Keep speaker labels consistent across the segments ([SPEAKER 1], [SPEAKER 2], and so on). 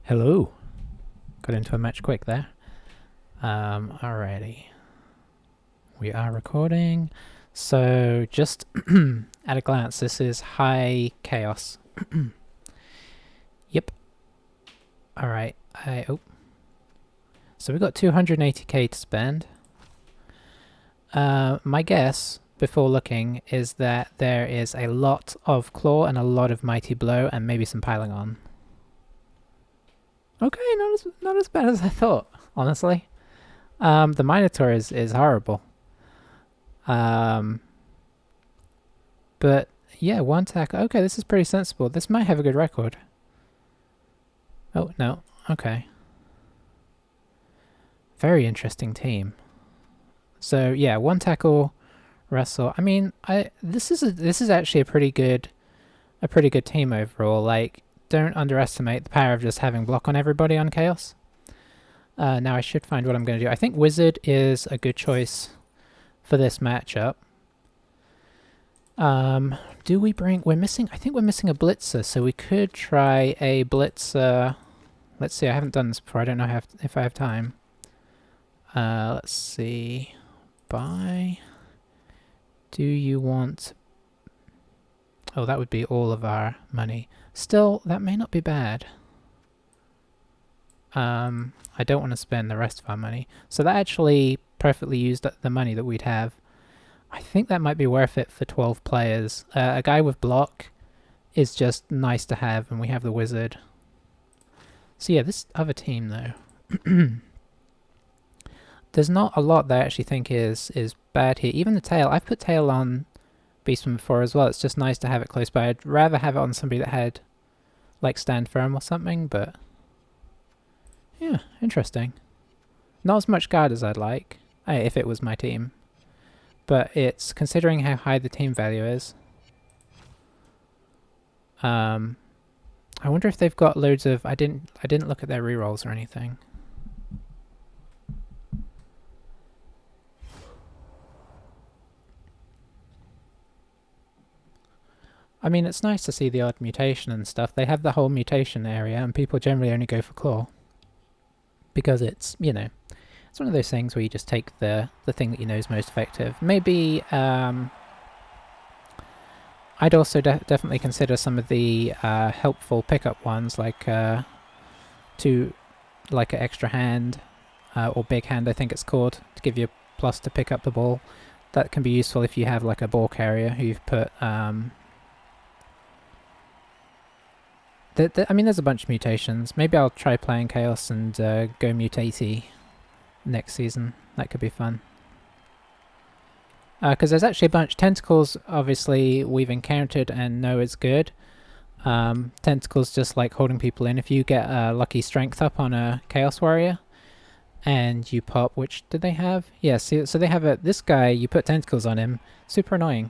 [SPEAKER 1] Hello. Got into a match quick there. Alrighty. We are recording. So, just at a glance, this is high chaos. Yep. Alright. So, we've got 280k to spend. My guess, before looking, is that there is a lot of Claw and a lot of Mighty Blow and maybe some piling on. Okay, not as bad as I thought, honestly. The Minotaur is horrible. But yeah, one tackle. Okay, this is pretty sensible. This might have a good record. Oh, no. Okay. Very interesting team. So yeah, one tackle, wrestle. I mean, this is actually a pretty good team overall. Like, don't underestimate the power of just having block on everybody on Chaos. Now I should find what I'm going to do. I think Wizard is a good choice for this matchup. Do we bring... I think we're missing a Blitzer, so we could try a Blitzer. Let's see, I haven't done this before. I don't know if I have time. Let's see. Buy. Do you want... Oh, that would be all of our money. Still, that may not be bad. I don't want to spend the rest of our money. So that actually perfectly used the money that we'd have. I think that might be worth it for 12 players. A guy with block is just nice to have, and we have the wizard. So yeah, this other team though. There's not a lot that I actually think is bad here. Even the tail. I've put tail on Beastman before as well. It's just nice to have it close by. I'd rather have it on somebody that had like stand firm or something, but yeah, interesting. Not as much guard as I'd like, if it was my team. But it's considering how high the team value is. I wonder if they've got loads of... I didn't look at their rerolls or anything. I mean, it's nice to see the odd mutation and stuff. They have the whole mutation area, and people generally only go for Claw. Because it's, you know, it's one of those things where you just take the thing that you know is most effective. Maybe, I'd also definitely consider some of the helpful pickup ones, like like an extra hand, or big hand I think it's called, to give you a plus to pick up the ball. That can be useful if you have like a ball carrier who you've put... I mean, there's a bunch of mutations. Maybe I'll try playing Chaos and go mutatey next season. That could be fun. Because there's actually a bunch. Tentacles, obviously, we've encountered and know is good. Tentacles just like holding people in. If you get a lucky strength up on a Chaos Warrior and you pop... Which did they have? Yeah, see, so they have this guy, you put tentacles on him. Super annoying.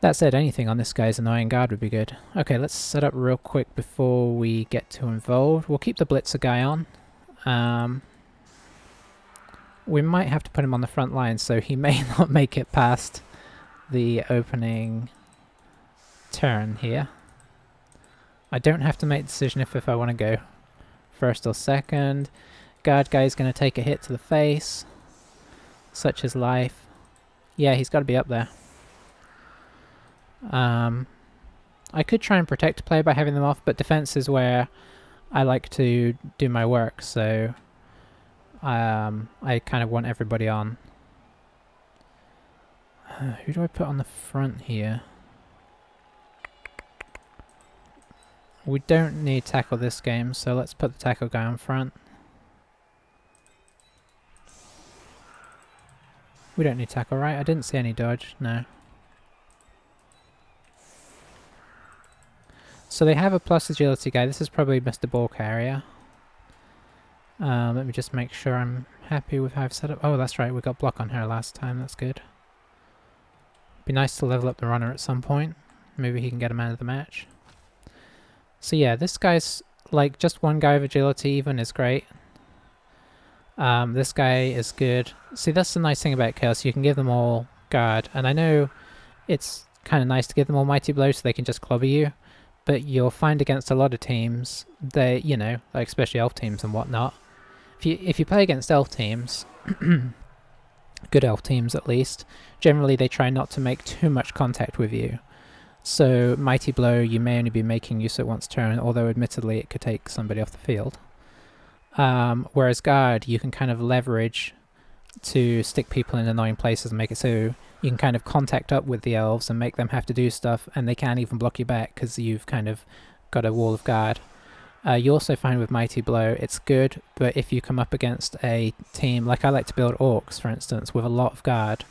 [SPEAKER 1] That said, anything on this guy's annoying guard would be good. Okay, let's set up real quick before we get too involved. We'll keep the Blitzer guy on. We might have to put him on the front line, so he may not make it past the opening turn here. I don't have to make a decision if I want to go first or second. Guard guy's going to take a hit to the face. Such is life. Yeah, he's got to be up there. I could try and protect a player by having them off, but defense is where I like to do my work, so I kind of want everybody on. Who do I put on the front here? We don't need tackle this game, so let's put the tackle guy on front. We don't need tackle, right? I didn't see any dodge, no. So they have a plus agility guy. This is probably Mr. Ball Carrier. Let me just make sure I'm happy with how I've set up. Oh, that's right. We got block on her last time. That's good. Be nice to level up the runner at some point. Maybe he can get a man of the match. So yeah, this guy's like just one guy with agility even is great. This guy is good. See, that's the nice thing about Chaos. You can give them all guard. And I know it's kind of nice to give them all Mighty Blow so they can just clobber you. but you'll find against a lot of teams, they, you know, like especially elf teams and whatnot, if you play against elf teams, good elf teams at least, generally they try not to make too much contact with you. So Mighty Blow you may only be making use of once a turn, although admittedly it could take somebody off the field. Whereas Guard you can kind of leverage to stick people in annoying places and make it so you can kind of contact up with the elves and make them have to do stuff, and they can't even block you back because you've kind of got a wall of guard. You also find with Mighty Blow it's good, but if you come up against a team, like I like to build orcs for instance, with a lot of guard,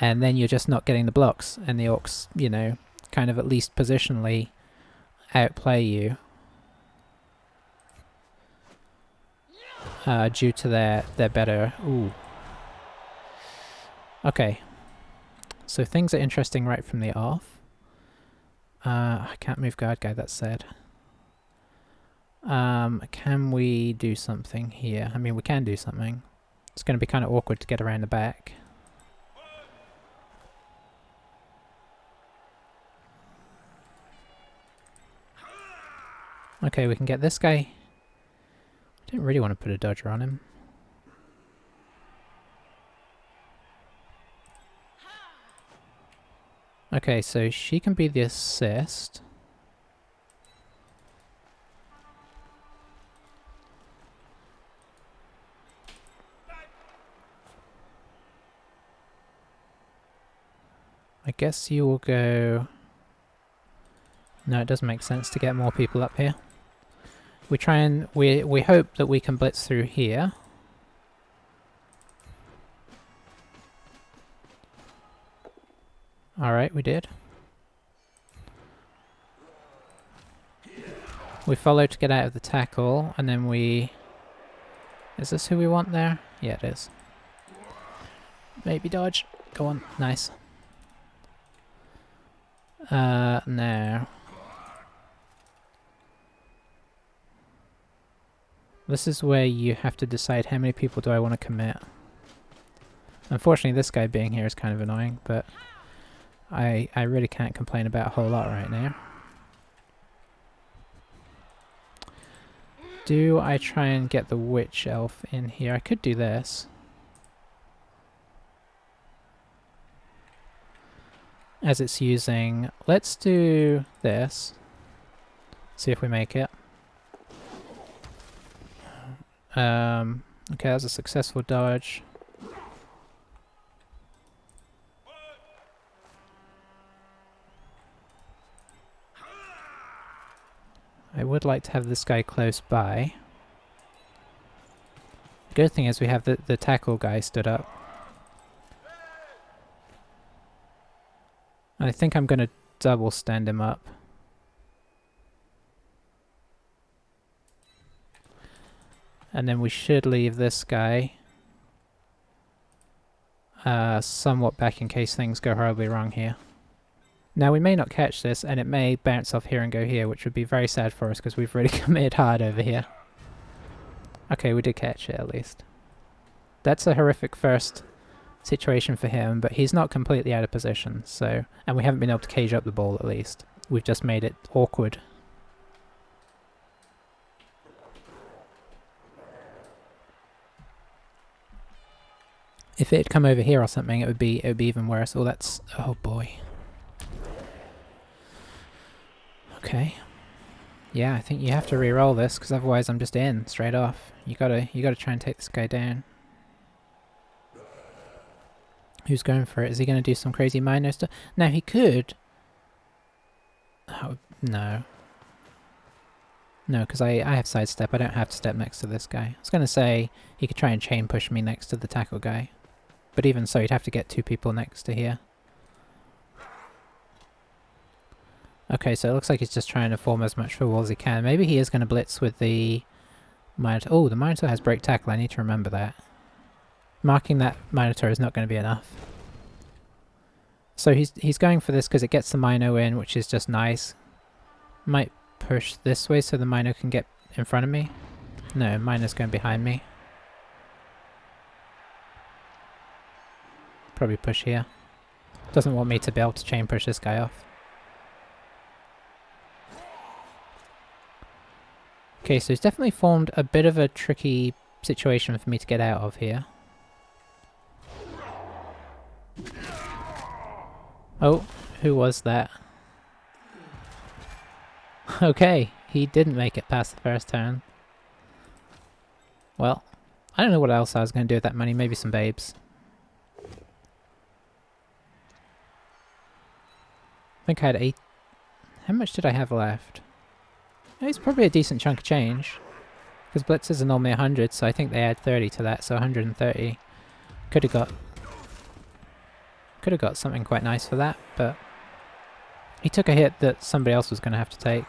[SPEAKER 1] and then you're just not getting the blocks, and the orcs, you know, kind of at least positionally outplay you due to their better... Ooh. Okay. So things are interesting right from the off. I can't move guard guy, that's sad. Can we do something here? I mean, we can do something. It's going to be kind of awkward to get around the back. Okay, we can get this guy. I didn't really want to put a dodger on him. Okay, so she can be the assist. I guess you will go... No, it doesn't make sense to get more people up here. We try and... We hope that we can blitz through here. Alright, we did. We follow to get out of the tackle, and then we... Is this who we want there? Yeah, it is. Maybe dodge. Go on. Nice. Now... This is where you have to decide how many people do I want to commit. Unfortunately, this guy being here is kind of annoying, but... I really can't complain about a whole lot right now. Do I try and get the witch elf in here? I could do this. As it's using... Let's do this. See if we make it. Okay, that was a successful dodge. I would like to have this guy close by. The good thing is we have the tackle guy stood up. I think I'm going to double stand him up. And then we should leave this guy somewhat back in case things go horribly wrong here. Now we may not catch this, and it may bounce off here and go here, which would be very sad for us because we've really committed hard over here. Okay, we did catch it at least. That's a horrific first situation for him, but he's not completely out of position, so... And we haven't been able to cage up the ball at least. We've just made it awkward. If it had come over here or something, it would be even worse. Oh, that's... Oh boy. Okay. Yeah, I think you have to re-roll this, because otherwise I'm just in, straight off. You gotta try and take this guy down. Who's going for it? Is he gonna do some crazy minor stuff? Now he could... Oh, no. No, because I have sidestep. I don't have to step next to this guy. I was gonna say he could try and chain push me next to the tackle guy. But even so, you'd have to get two people next to here. Okay, so it looks like he's just trying to form as much wall as he can. Maybe he is going to blitz with the Minotaur. Oh, the Minotaur has break tackle. I need to remember that. Marking that Minotaur is not going to be enough. So he's going for this because it gets the Mino in, which is just nice. Might push this way so the Mino can get in front of me. No, Mino's going behind me. Probably push here. Doesn't want me to be able to chain push this guy off. Okay, so it's definitely formed a bit of a tricky situation for me to get out of here. Oh, who was that? Okay, he didn't make it past the first turn. Well, I don't know what else I was going to do with that money. Maybe some babes. I think I had 8... How much did I have left? It's probably a decent chunk of change. Because blitzes are normally 100, so I think they add 30 to that, so 130. Could have got something quite nice for that, but he took a hit that somebody else was going to have to take.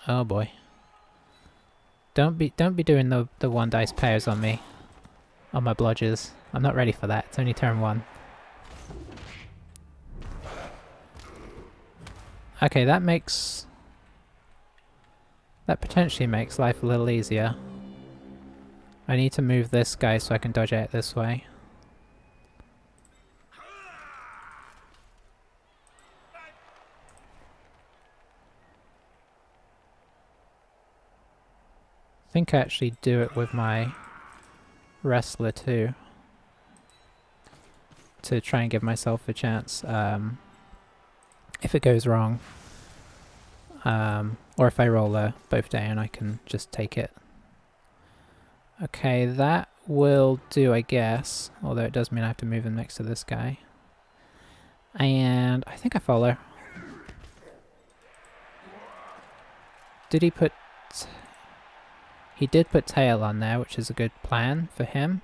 [SPEAKER 1] Oh boy. Don't be doing the one dice pairs on me. On my blodgers. I'm not ready for that. It's only turn 1. Okay, that potentially makes life a little easier. I need to move this guy so I can dodge out this way. I think I actually do it with my wrestler too. To try and give myself a chance if it goes wrong. Or if I roll both down, I can just take it. Okay, that will do, I guess. Although it does mean I have to move him next to this guy. And I think I follow. Did he put... He did put tail on there, which is a good plan for him.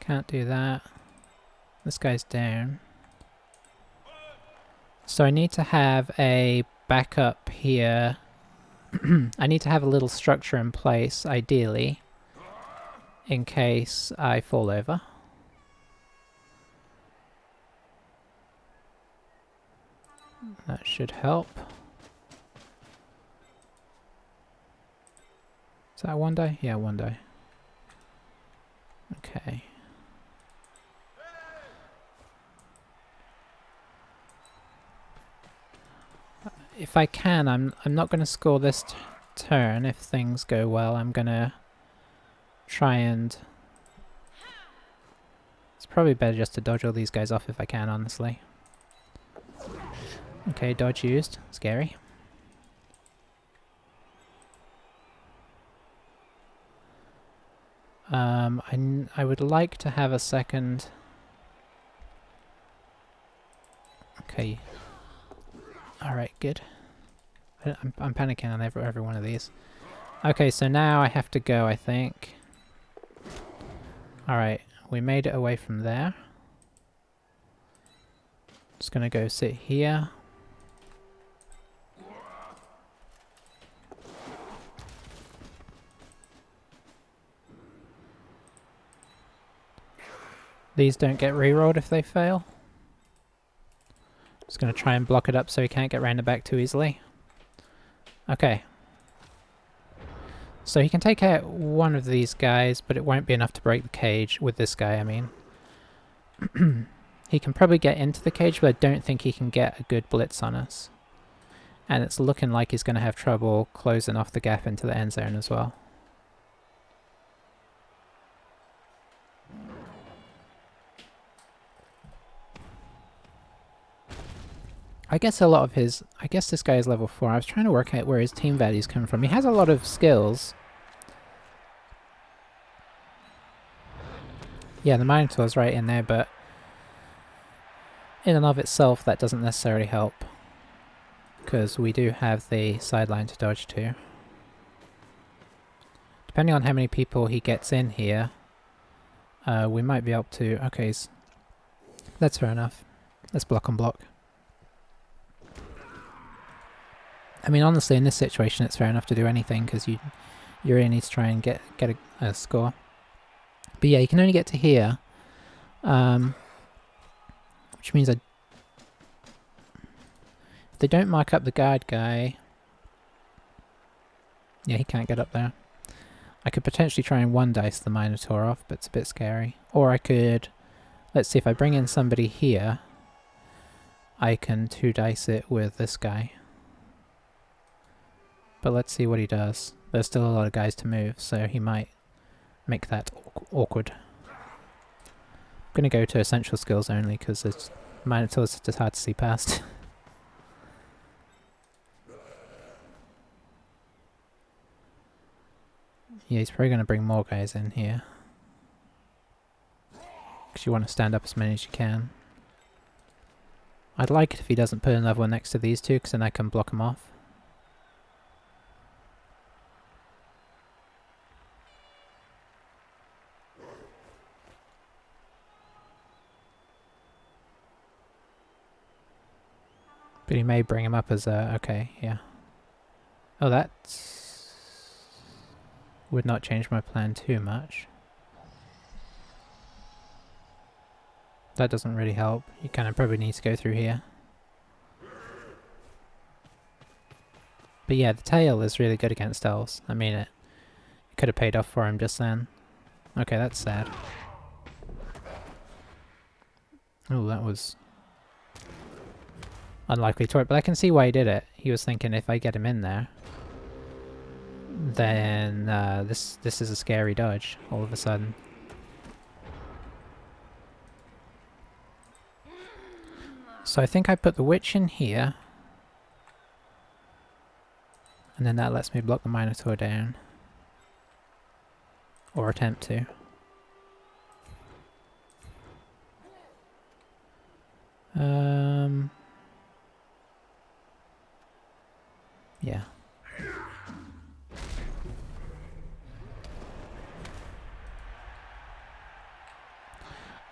[SPEAKER 1] Can't do that. This guy's down. So I need to have a backup here. I need to have a little structure in place, ideally, in case I fall over. That should help. Is that one die? Yeah, one die. Okay. If I can, I'm not going to score this turn if things go well. I'm going to try and... It's probably better just to dodge all these guys off if I can, honestly. Okay, dodge used. Scary. I would like to have a second... Okay. Alright, good. I'm panicking on every one of these. Okay, so now I have to go, I think. Alright, we made it away from there. Just gonna go sit here. These don't get rerolled if they fail. Just gonna try and block it up so he can't get round the back too easily. Okay. So he can take out one of these guys, but it won't be enough to break the cage with this guy, I mean. He can probably get into the cage, but I don't think he can get a good blitz on us. And it's looking like he's going to have trouble closing off the gap into the end zone as well. I guess a lot of his... I guess this guy is level 4. I was trying to work out where his team values come from. He has a lot of skills. Yeah, the Minotaur's right in there, but... in and of itself, that doesn't necessarily help. Because we do have the sideline to dodge to. Depending on how many people he gets in here, we might be able to... Okay, that's fair enough. Let's block on block. I mean, honestly, in this situation, it's fair enough to do anything, because you really need to try and get a score. But yeah, you can only get to here. Which means if they don't mark up the guard guy... Yeah, he can't get up there. I could potentially try and one dice the Minotaur off, but it's a bit scary. Or I could... Let's see, if I bring in somebody here... I can 2-dice it with this guy. But let's see what he does. There's still a lot of guys to move, so he might make that awkward. I'm gonna go to essential skills only because Minotaurs are just hard to see past. Yeah, he's probably gonna bring more guys in here. Because you want to stand up as many as you can. I'd like it if he doesn't put another one next to these two, because then I can block them off. But he may bring him up as a... okay, yeah. Oh, that would not change my plan too much. That doesn't really help. You kind of probably need to go through here. But yeah, the tail is really good against elves. I mean, it could have paid off for him just then. Okay, that's sad. Oh, that was unlikely to work, but I can see why he did it. He was thinking if I get him in there, then this is a scary dodge all of a sudden. So I think I put the witch in here, and then that lets me block the Minotaur down. Or attempt to. Yeah.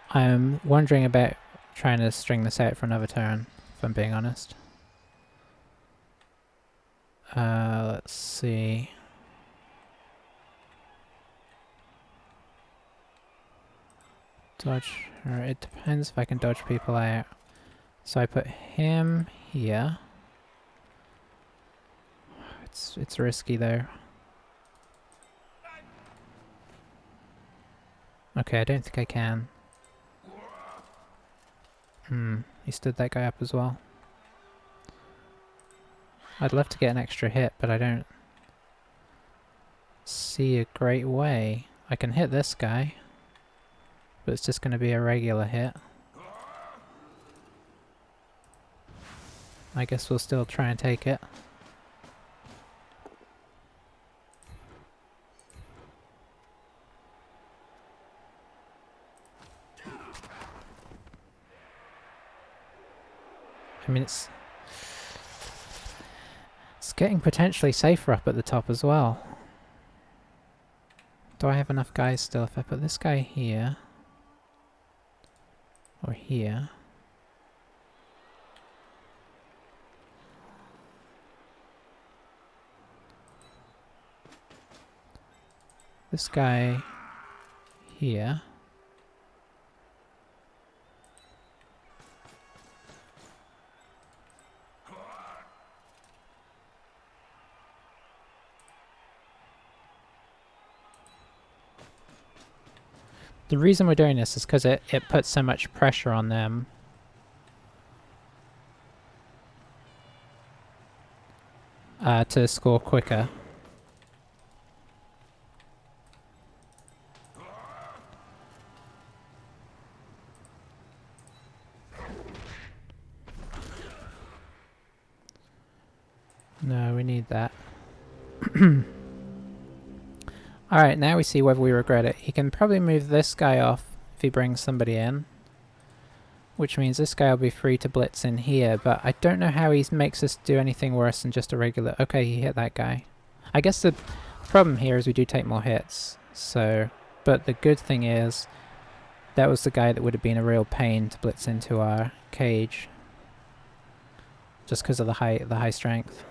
[SPEAKER 1] I'm wondering about trying to string this out for another turn, if I'm being honest. Let's see. Dodge, or it depends if I can dodge people out. So I put him here. It's risky though. Okay, I don't think I can. He stood that guy up as well. I'd love to get an extra hit, but I don't see a great way. I can hit this guy, but it's just going to be a regular hit. I guess we'll still try and take it. I mean, it's getting potentially safer up at the top as well. Do I have enough guys still? If I put this guy here, or here, this guy here, the reason we're doing this is because it puts so much pressure on them. To score quicker. No, we need that. Alright, now we see whether we regret it. He can probably move this guy off if he brings somebody in. Which means this guy will be free to blitz in here, but I don't know how he makes us do anything worse than just a regular... Okay, he hit that guy. I guess the problem here is we do take more hits, so... But the good thing is, that was the guy that would have been a real pain to blitz into our cage. Just because of the high strength.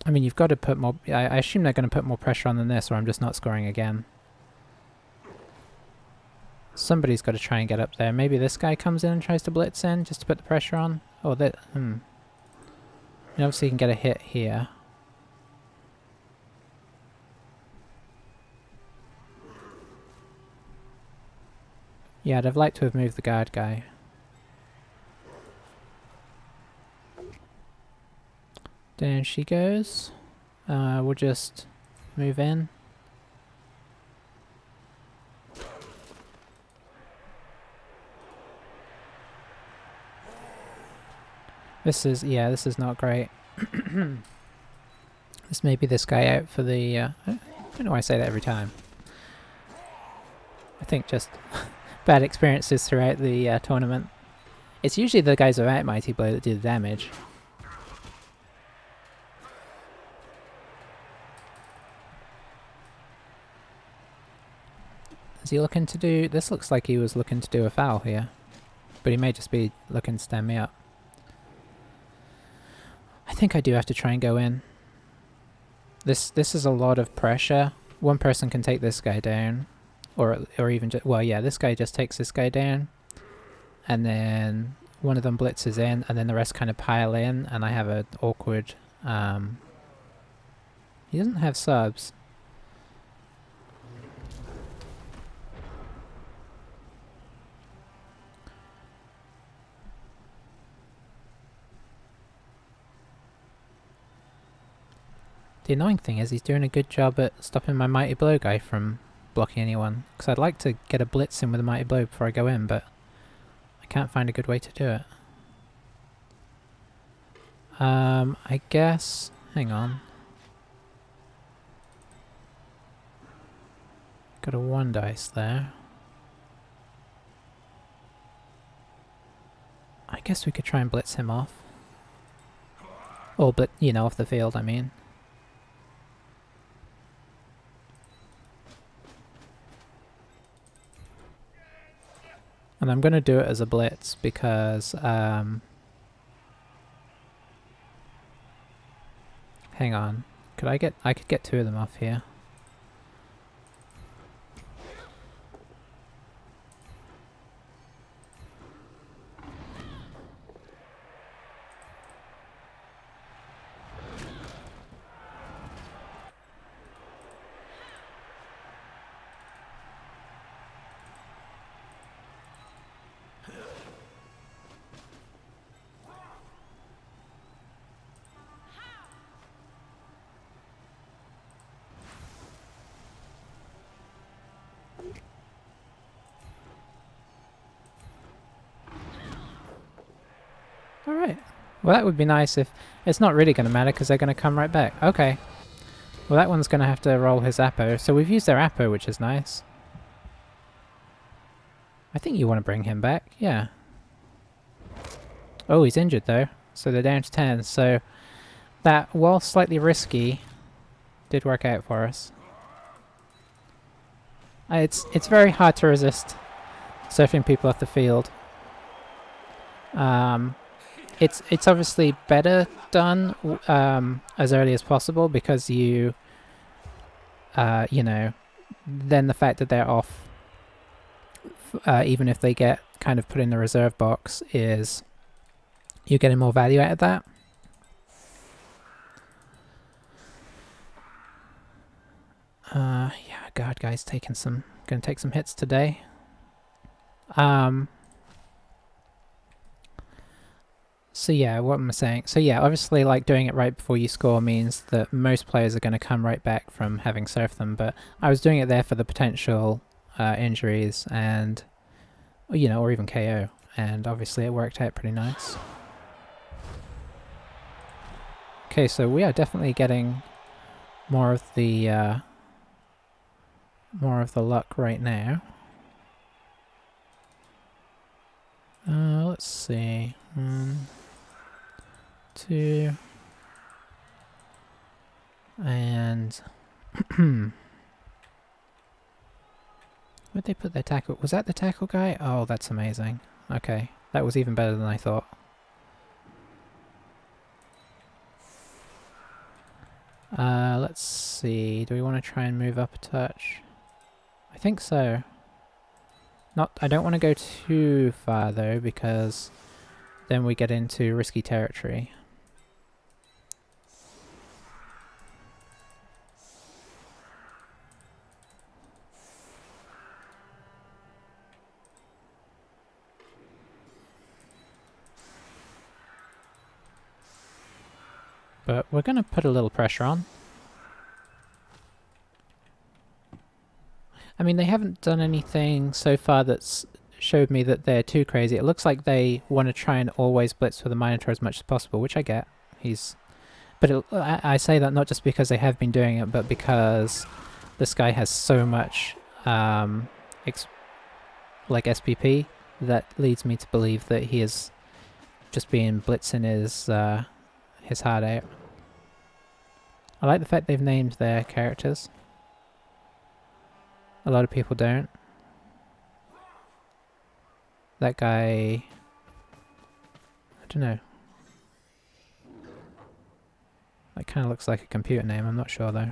[SPEAKER 1] I mean, you've got to put more... I assume they're going to put more pressure on than this, or I'm just not scoring again. Somebody's got to try and get up there. Maybe this guy comes in and tries to blitz in, just to put the pressure on. Oh, that... And obviously you can get a hit here. Yeah, I'd have liked to have moved the guard guy. Down she goes. We'll just move in. This is not great. This may be this guy out for the, I don't know why I say that every time. I think just bad experiences throughout the tournament. It's usually the guys without Mighty Blow that do the damage. Is he looking to do... This looks like he was looking to do a foul here. But he may just be looking to stand me up. I think I do have to try and go in. This is a lot of pressure. One person can take this guy down. Or even just... Well, yeah, this guy just takes this guy down. And then one of them blitzes in, and then the rest kind of pile in, and I have an awkward... He doesn't have subs. The annoying thing is he's doing a good job at stopping my Mighty Blow guy from blocking anyone. Because I'd like to get a blitz in with a Mighty Blow before I go in, but I can't find a good way to do it. I guess... Hang on. Got a 1 dice there. I guess we could try and blitz him off. Or, you know, off the field, I mean. And I'm going to do it as a blitz because... hang on. I could get 2 of them off here. Alright. Well, that would be nice if... It's not really going to matter because they're going to come right back. Okay. Well, that one's going to have to roll his Apo. So we've used their Apo, which is nice. I think you want to bring him back. Yeah. Oh, he's injured though. So they're down to 10. So that, while slightly risky, did work out for us. It's very hard to resist surfing people off the field. It's obviously better done as early as possible because you know, then the fact that they're off, even if they get kind of put in the reserve box, is you're getting more value out of that. Yeah, guard guy's gonna take some hits today. So yeah, what am I saying? So yeah, obviously like doing it right before you score means that most players are going to come right back from having surfed them, but I was doing it there for the potential injuries and, you know, or even KO, and obviously it worked out pretty nice. Okay, so we are definitely getting more of the luck right now. Let's see. 2 and where'd they put their tackle? Was that the tackle guy? Oh, that's amazing. Okay, that was even better than I thought. Let's see. Do we want to try and move up a touch? I think so. I don't want to go too far though, because then we get into risky territory. But we're going to put a little pressure on. I mean, they haven't done anything so far that's showed me that they're too crazy. It looks like they want to try and always blitz for the Minotaur as much as possible, which I get. But I say that not just because they have been doing it, but because this guy has so much like SPP that leads me to believe that he is just being blitzing his heart out. I like the fact they've named their characters. A lot of people don't. That guy... I don't know. That kind of looks like a computer name, I'm not sure though.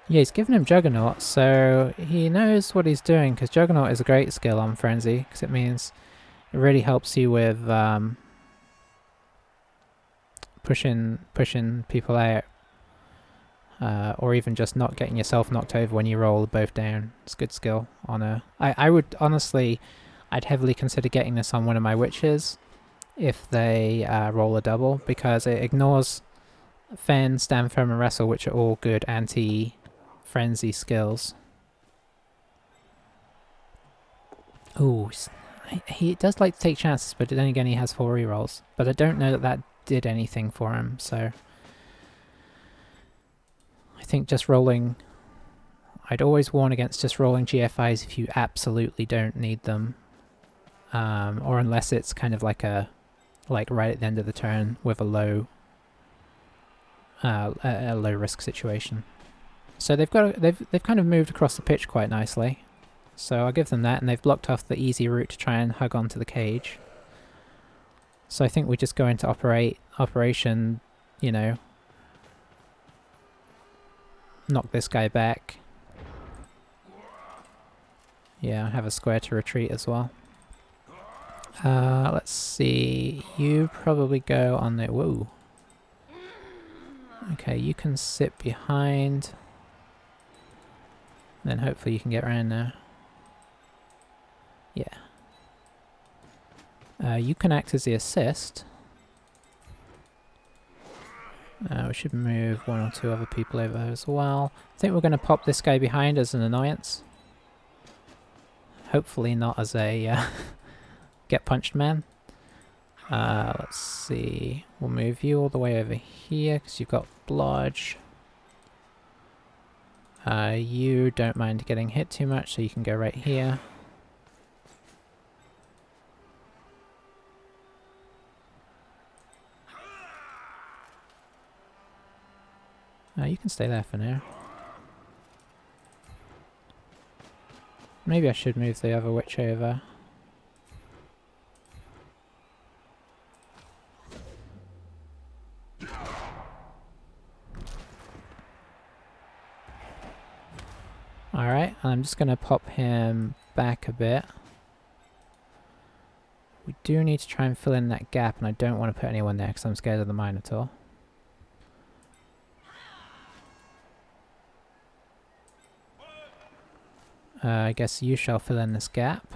[SPEAKER 1] Yeah, he's given him Juggernaut, so he knows what he's doing, because Juggernaut is a great skill on Frenzy, because it means it really helps you with pushing people out, or even just not getting yourself knocked over when you roll both down. It's a good skill on a... I would honestly, I'd heavily consider getting this on one of my witches if they roll a double, because it ignores Fen, Stand Firm and Wrestle, which are all good anti-frenzy skills. Ooh, he does like to take chances, but then again he has 4 rerolls. But I don't know that that did anything for him, so... I think just rolling... I'd always warn against just rolling GFIs if you absolutely don't need them. Or unless it's kind of like right at the end of the turn with a low risk situation. So they've kind of moved across the pitch quite nicely. So I'll give them that, and they've blocked off the easy route to try and hug onto the cage. So I think we just go into operation, you know, knock this guy back. Yeah, have a square to retreat as well. Let's see, you probably go on the... Whoa. Okay, you can sit behind. Then hopefully you can get around now. Yeah. You can act as the assist. We should move 1 or 2 other people over as well. I think we're going to pop this guy behind as an annoyance. Hopefully not as a get punched man. Let's see. We'll move you all the way over here because you've got blodge. You don't mind getting hit too much, so you can go right here. You can stay there for now. Maybe I should move the other witch over. Alright, I'm just going to pop him back a bit. We do need to try and fill in that gap, and I don't want to put anyone there because I'm scared of the Minotaur. I guess you shall fill in this gap.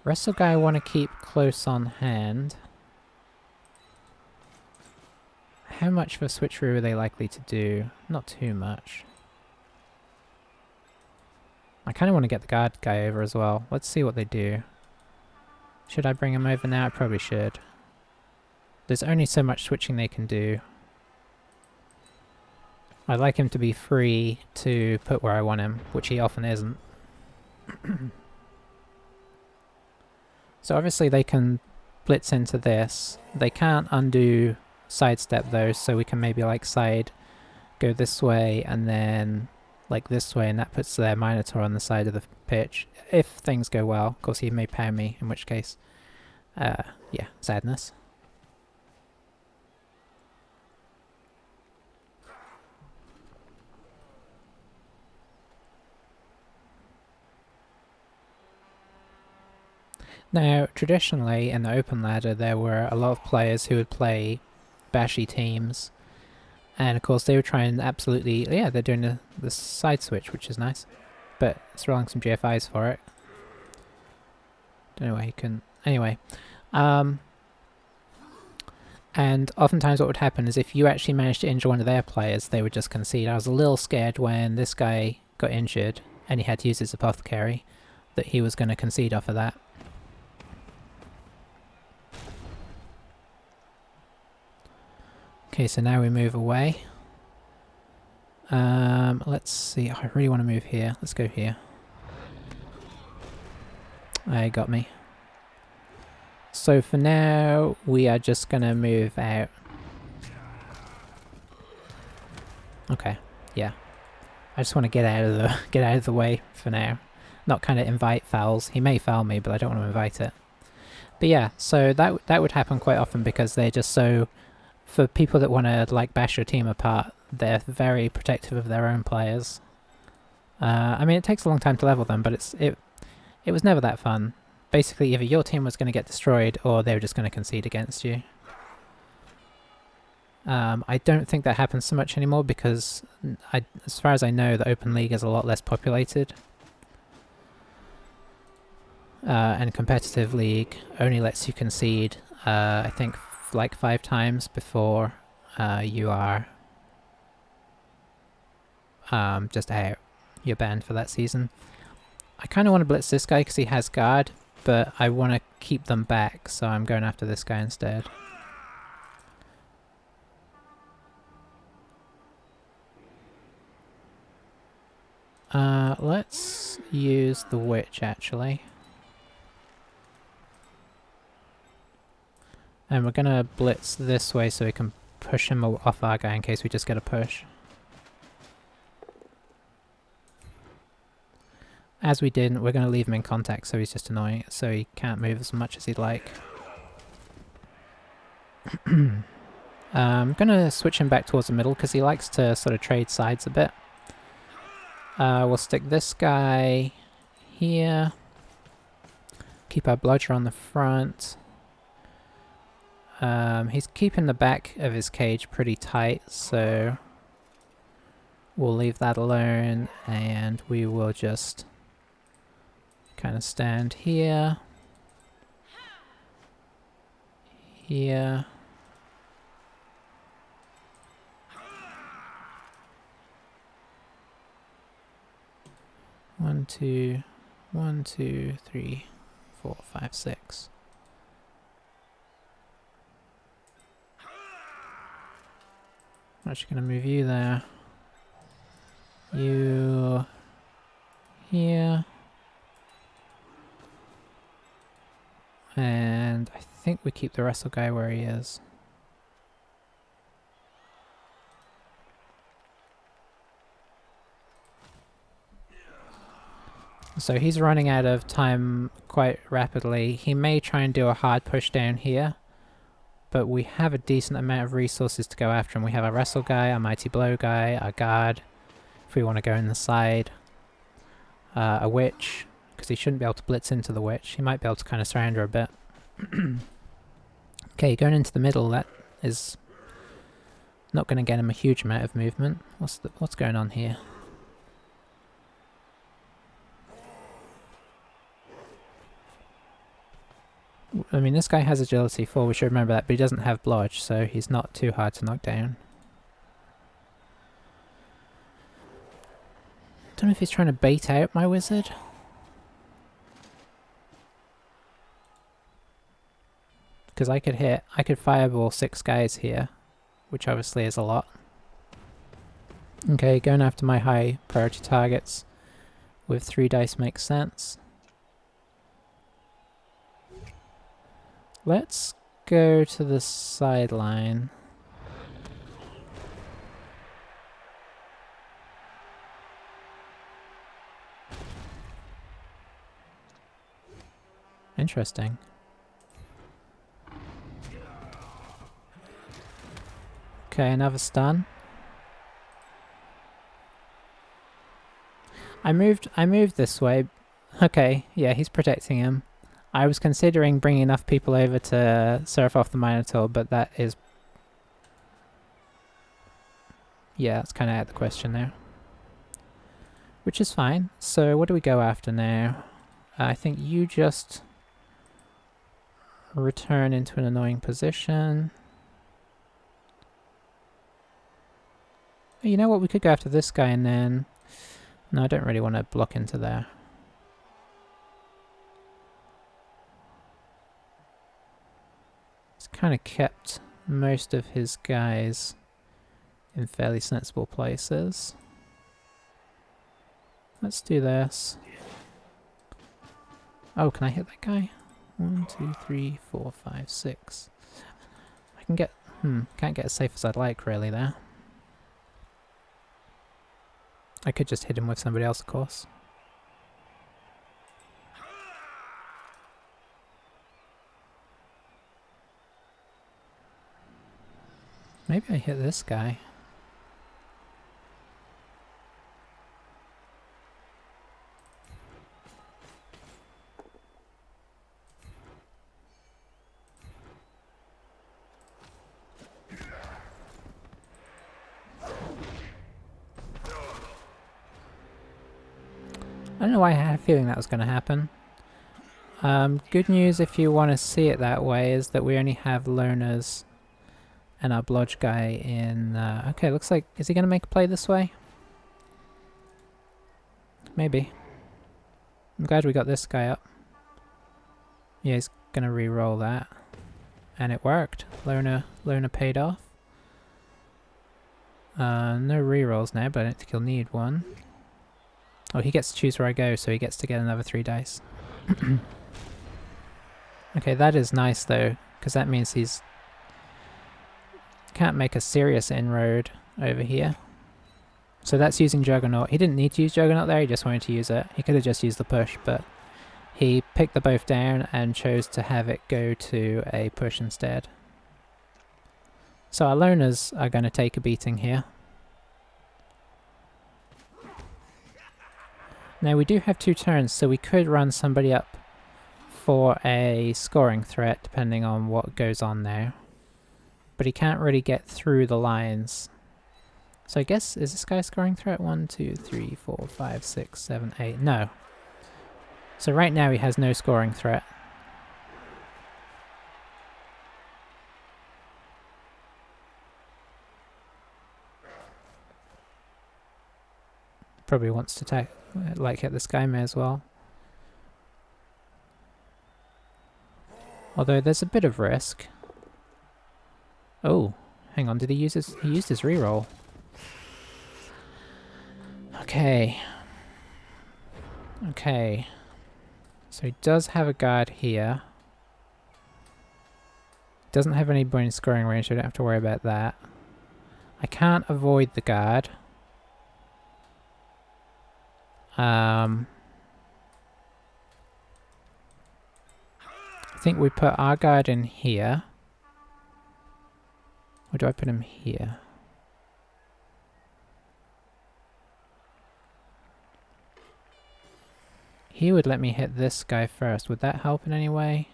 [SPEAKER 1] Wrestle guy I want to keep close on hand. How much of a switcheroo are they likely to do? Not too much. I kind of want to get the guard guy over as well. Let's see what they do. Should I bring him over now? I probably should. There's only so much switching they can do. I'd like him to be free to put where I want him, which he often isn't. So obviously they can blitz into this. They can't undo sidestep though, so we can maybe like side go this way and then like this way, and that puts their Minotaur on the side of the pitch. If things go well. Of course he may pound me, in which case, yeah, sadness. Now, traditionally in the open ladder there were a lot of players who would play bashy teams, And of course they were trying absolutely, yeah, they're doing the side switch, which is nice. But it's rolling some GFIs for it. Don't know why you can. Anyway. And oftentimes what would happen is if you actually managed to injure one of their players, they would just concede. I was a little scared when this guy got injured and he had to use his apothecary that he was going to concede off of that. Okay, so now we move away. Let's see. I really want to move here. Let's go here. He got me. So for now, we are just gonna move out. Okay, yeah. I just want to get out of the way for now. Not kind of invite fouls. He may foul me, but I don't want to invite it. But yeah, so that would happen quite often because they're just so. For people that want to like bash your team apart, they're very protective of their own players. I mean, it takes a long time to level them, but it was never that fun. Basically, either your team was going to get destroyed or they were just going to concede against you. I don't think that happens so much anymore because, as far as I know, the Open League is a lot less populated. And Competitive League only lets you concede, I think, like 5 times before you are just out. You're banned for that season. I kind of want to blitz this guy because he has guard, but I want to keep them back, so I'm going after this guy instead. Let's use the witch, actually. And we're gonna blitz this way so we can push him off our guy in case we just get a push. As we didn't, we're gonna leave him in contact so he's just annoying, so he can't move as much as he'd like. I'm gonna switch him back towards the middle because he likes to sort of trade sides a bit. We'll stick this guy here. Keep our bludger on the front. He's keeping the back of his cage pretty tight, so we'll leave that alone and we will just kind of stand here. Here. One, two, 3, 4, 5, 6. I'm actually going to move you there. You here. And I think we keep the wrestle guy where he is. So he's running out of time quite rapidly. He may try and do a hard push down here, but we have a decent amount of resources to go after him. We have a wrestle guy, a mighty blow guy, a guard, if we want to go in the side, a witch, because he shouldn't be able to blitz into the witch. He might be able to kind of surrender a bit. Okay, going into the middle, that is not going to get him a huge amount of movement. What's going on here? I mean, this guy has agility 4, we should remember that, but he doesn't have blodge, so he's not too hard to knock down. Don't know if he's trying to bait out my wizard. Because I could fireball 6 guys here, which obviously is a lot. Okay, going after my high priority targets with 3 dice makes sense. Let's go to the sideline. Interesting. Okay, another stun. I moved this way. Okay, yeah, he's protecting him. I was considering bringing enough people over to surf off the Minotaur, but that is... Yeah, it's kind of out of the question there. Which is fine. So what do we go after now? I think you just return into an annoying position. You know what? We could go after this guy and then... No, I don't really want to block into there. He's kind of kept most of his guys in fairly sensible places. Let's do this. Oh, can I hit that guy? 1, 2, 3, 4, 5, 6. I can get... can't get as safe as I'd like, really, there. I could just hit him with somebody else, of course. Maybe I hit this guy. I don't know why I had a feeling that was going to happen. Good news if you want to see it that way is that we only have loners and our blodge guy in... okay, looks like... Is he going to make a play this way? Maybe. I'm glad we got this guy up. Yeah, he's going to re-roll that. And it worked. Loner paid off. No re-rolls now, but I don't think he'll need one. Oh, he gets to choose where I go, so he gets to get another 3 dice. Okay, that is nice though, because that means he's... can't make a serious inroad over here. So that's using Juggernaut. He didn't need to use Juggernaut there, he just wanted to use it. He could have just used the push, but he picked the both down and chose to have it go to a push instead. So our loners are going to take a beating here. Now we do have 2 turns, so we could run somebody up for a scoring threat, depending on what goes on now. But he can't really get through the lines. So I guess, is this guy a scoring threat? 1, 2, 3, 4, 5, 6, 7, 8. No. So right now he has no scoring threat. Probably wants to hit this guy, may as well. Although there's a bit of risk. Oh, hang on, did he use his... He used his reroll. Okay. Okay. So he does have a guard here. Doesn't have any bonus scoring range, so I don't have to worry about that. I can't avoid the guard. I think we put our guard in here. Or do I put him here? He would let me hit this guy first. Would that help in any way?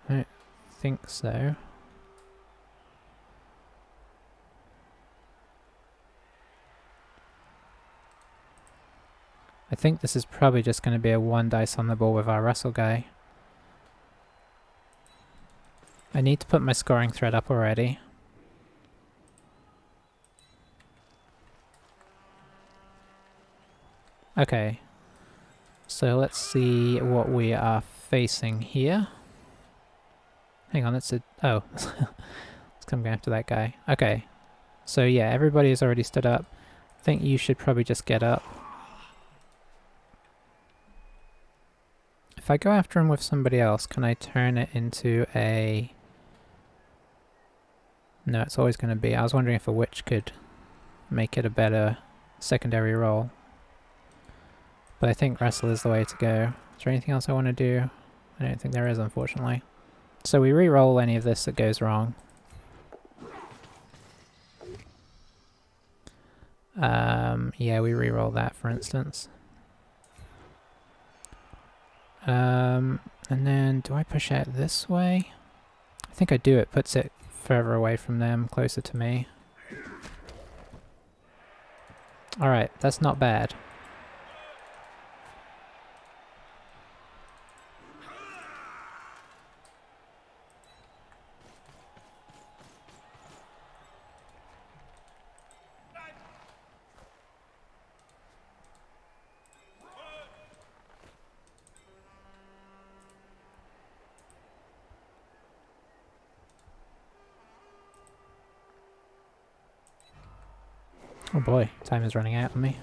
[SPEAKER 1] I don't think so. I think this is probably just going to be a 1 dice on the ball with our Russell guy. I need to put my scoring thread up already. Okay. So let's see what we are facing here. Hang on, it's a... Oh. Let's come go after that guy. Okay. So yeah, everybody has already stood up. I think you should probably just get up. If I go after him with somebody else, can I turn it into a... No, it's always going to be... I was wondering if a witch could make it a better secondary role. But I think wrestle is the way to go. Is there anything else I want to do? I don't think there is, unfortunately. So we re-roll any of this that goes wrong. Yeah, we re-roll that, for instance. And then, do I push out this way? I think I do. It puts it further away from them, closer to me. Alright, that's not bad. Oh boy, time is running out on me.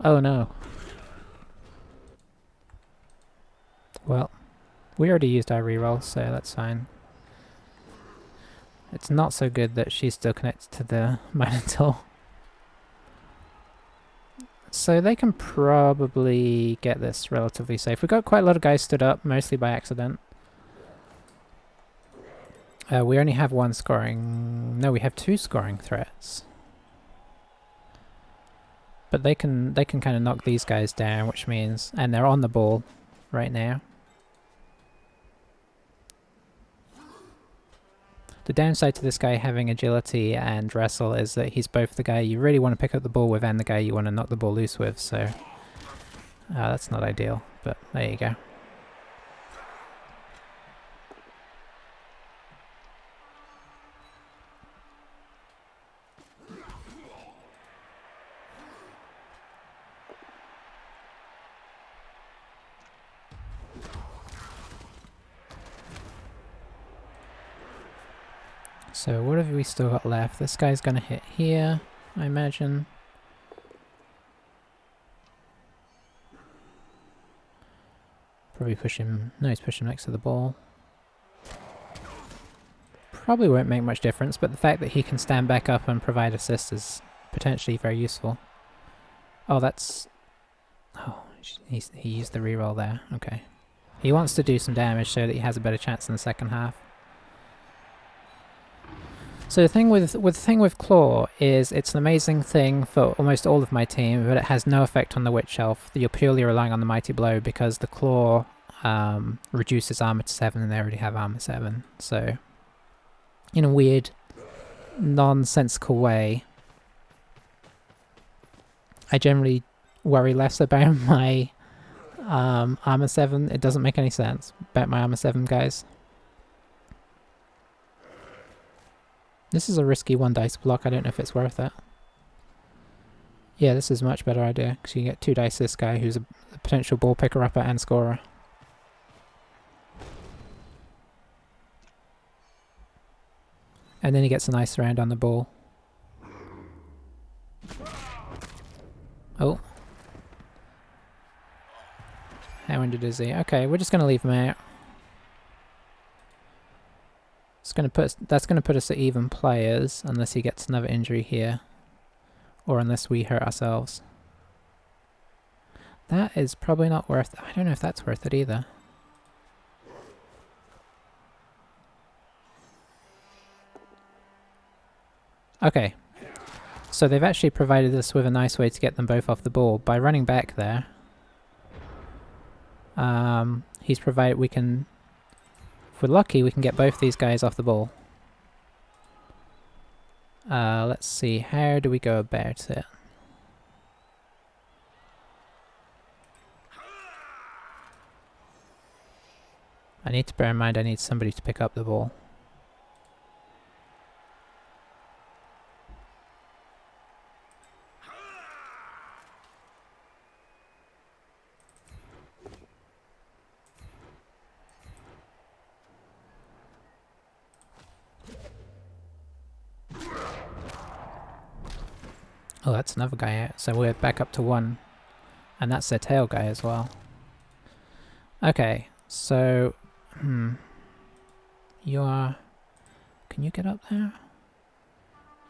[SPEAKER 1] Oh no. Well, we already used our reroll, so that's fine. It's not so good that she's still connected to the Minotaur. So they can probably get this relatively safe. We've got quite a lot of guys stood up, mostly by accident. We only have one scoring... No, we have two scoring threats. But they can kind of knock these guys down, which means... And they're on the ball right now. The downside to this guy having agility and wrestle is that he's both the guy you really want to pick up the ball with and the guy you want to knock the ball loose with, so... that's not ideal, but there you go. So what have we still got left? This guy's gonna hit here, I imagine. Probably push him... No, he's pushing next to the ball. Probably won't make much difference, but the fact that he can stand back up and provide assist is potentially very useful. Oh, that's... Oh, he used the reroll there. Okay. He wants to do some damage so that he has a better chance in the second half. So the thing with Claw is it's an amazing thing for almost all of my team, but it has no effect on the Witch Elf. You're purely relying on the Mighty Blow because the Claw reduces armor to 7 and they already have armor 7. So, in a weird, nonsensical way, I generally worry less about my armor 7. It doesn't make any sense about my armor 7 guys. This is a risky 1 dice block, I don't know if it's worth it. Yeah, this is a much better idea, because you can get 2 dice this guy who's a potential ball picker-upper and scorer. And then he gets a nice round on the ball. Oh. How injured is he? Okay, we're just going to leave him out. That's going to put us at even players, unless he gets another injury here. Or unless we hurt ourselves. That is probably not worth it. I don't know if that's worth it either. Okay. So they've actually provided us with a nice way to get them both off the ball. By running back there, he's provided we can... If we're lucky, we can get both these guys off the ball. Let's see, how do we go about it? I need to bear in mind I need somebody to pick up the ball. Oh, that's another guy out. So we're back up to 1. And that's their tail guy as well. Okay, so... You are... Can you get up there?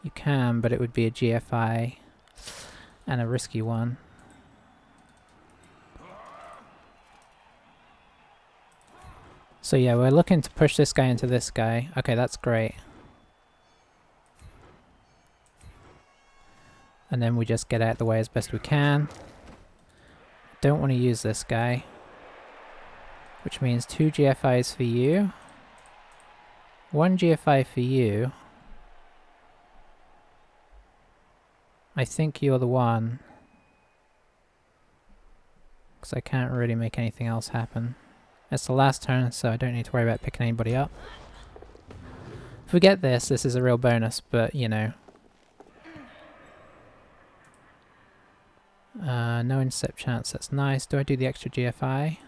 [SPEAKER 1] You can, but it would be a GFI. And a risky one. So yeah, we're looking to push this guy into this guy. Okay, that's great. And then we just get out of the way as best we can. Don't want to use this guy. Which means 2 GFIs for you. 1 GFI for you. I think you're the one. Because I can't really make anything else happen. It's the last turn, so I don't need to worry about picking anybody up. If we get this, this is a real bonus, but you know. No intercept chance, that's nice. Do I do the extra GFI?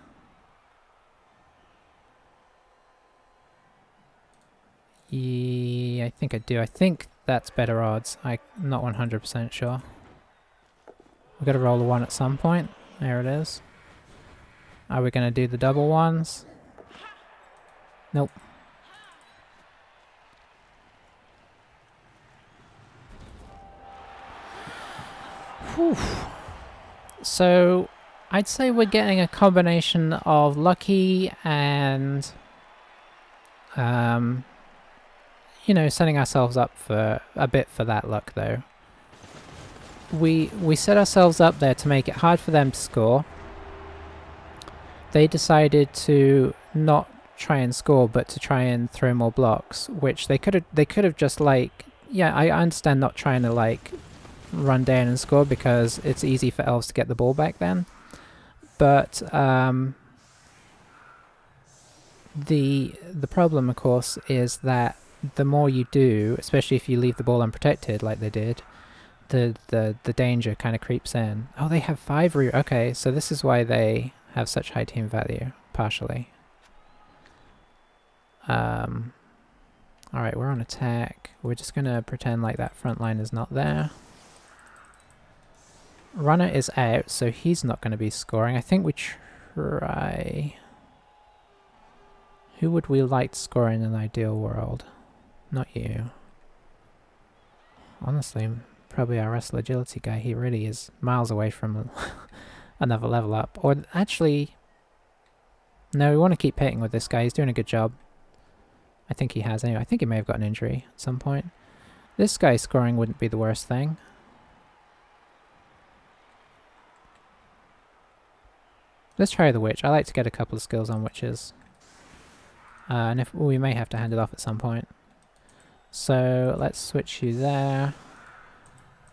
[SPEAKER 1] Yeah, I think I do. I think that's better odds. I'm not 100% sure. We've got to roll a 1 at some point. There it is. Are we going to do the double ones? Nope. Whew. So, I'd say we're getting a combination of lucky and, you know, setting ourselves up for a bit for that luck, though. We set ourselves up there to make it hard for them to score. They decided to not try and score, but to try and throw more blocks, which they could have just like, yeah, I understand not trying to like run down and score because it's easy for elves to get the ball back then. But the problem, of course, is that the more you do, especially if you leave the ball unprotected like they did, the danger kind of creeps in. Oh, they have 5 okay, so this is why they have such high team value, partially. Alright, we're on attack. We're just gonna pretend like that front line is not there. Runner is out, so he's not going to be scoring. I think we try... Who would we like to score in an ideal world? Not you. Honestly, probably our wrestle agility guy. He really is miles away from another level up. Or actually... No, we want to keep hitting with this guy. He's doing a good job. I think he has anyway. I think he may have got an injury at some point. This guy scoring wouldn't be the worst thing. Let's try the witch. I like to get a couple of skills on witches. And if we may have to hand it off at some point. So let's switch you there.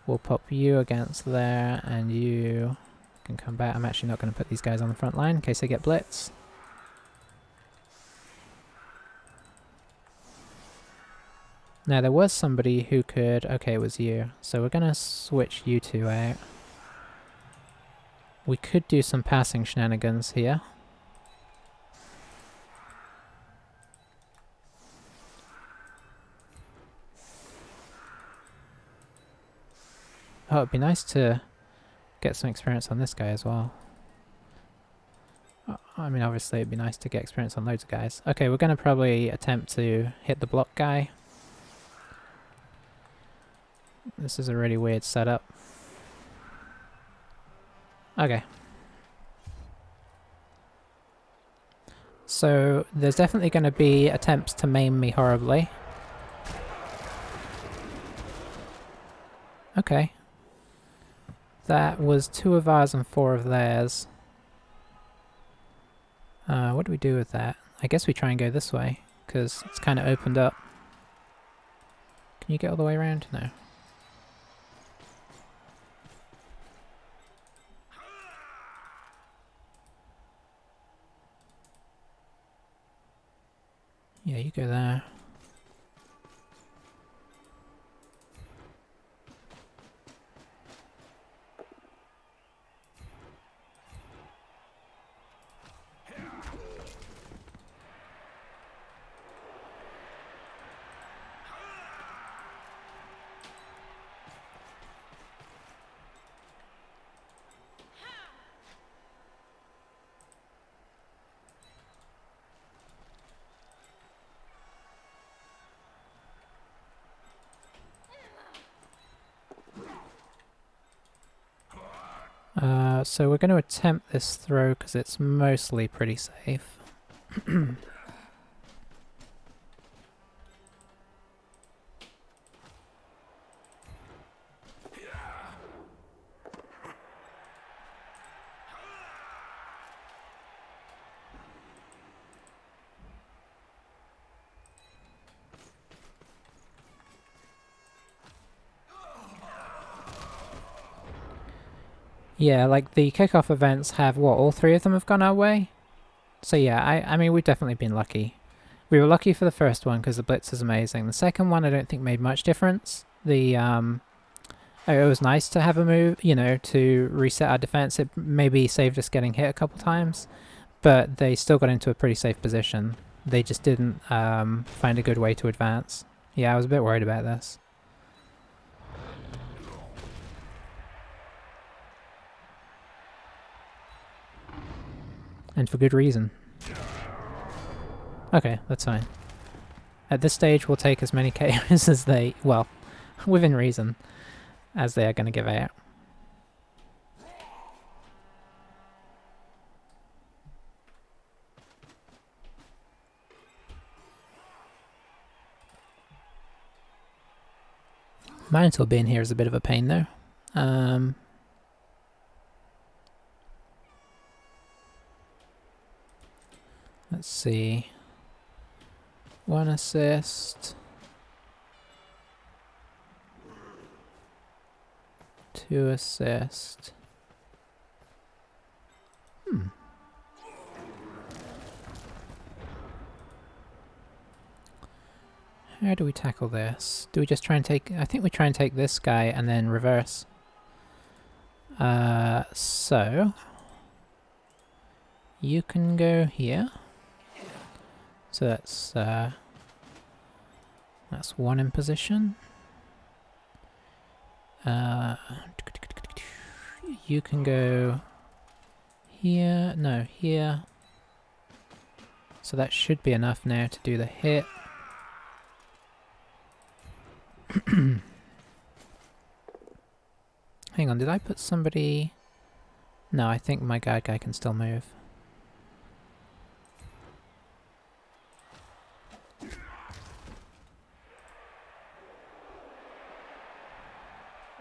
[SPEAKER 1] We'll pop you against there, and you can come back. I'm actually not going to put these guys on the front line in case they get blitz. Now there was somebody who could... Okay, it was you. So we're going to switch you two out. We could do some passing shenanigans here. Oh, it'd be nice to get some experience on this guy as well. I mean, obviously it'd be nice to get experience on loads of guys. Okay, we're going to probably attempt to hit the block guy. This is a really weird setup. Okay. So, there's definitely going to be attempts to maim me horribly. Okay. That was 2 of ours and 4 of theirs. What do we do with that? I guess we try and go this way, because it's kind of opened up. Can you get all the way around? No. Yeah, you go there. So we're going to attempt this throw because it's mostly pretty safe. Yeah, like the kickoff events have what, all three of them have gone our way? So yeah, I mean we've definitely been lucky. We were lucky for the first one because the blitz is amazing. The second one I don't think made much difference. It was nice to have a move, you know, to reset our defense. It maybe saved us getting hit a couple times, but they still got into a pretty safe position. They just didn't find a good way to advance. Yeah, I was a bit worried about this. And for good reason. Okay, that's fine. At this stage, we'll take as many KOs as they, well, within reason, as they are going to give out. Minotaur being here is a bit of a pain though. Let's see. 1 assist. 2 assist. How do we tackle this? Do we just try and take... I think we try and take this guy and then reverse. So... You can go here. So that's 1 in position. You can go here. No, here. So that should be enough now to do the hit. Hang on, did I put somebody... No, I think my guard guy can still move.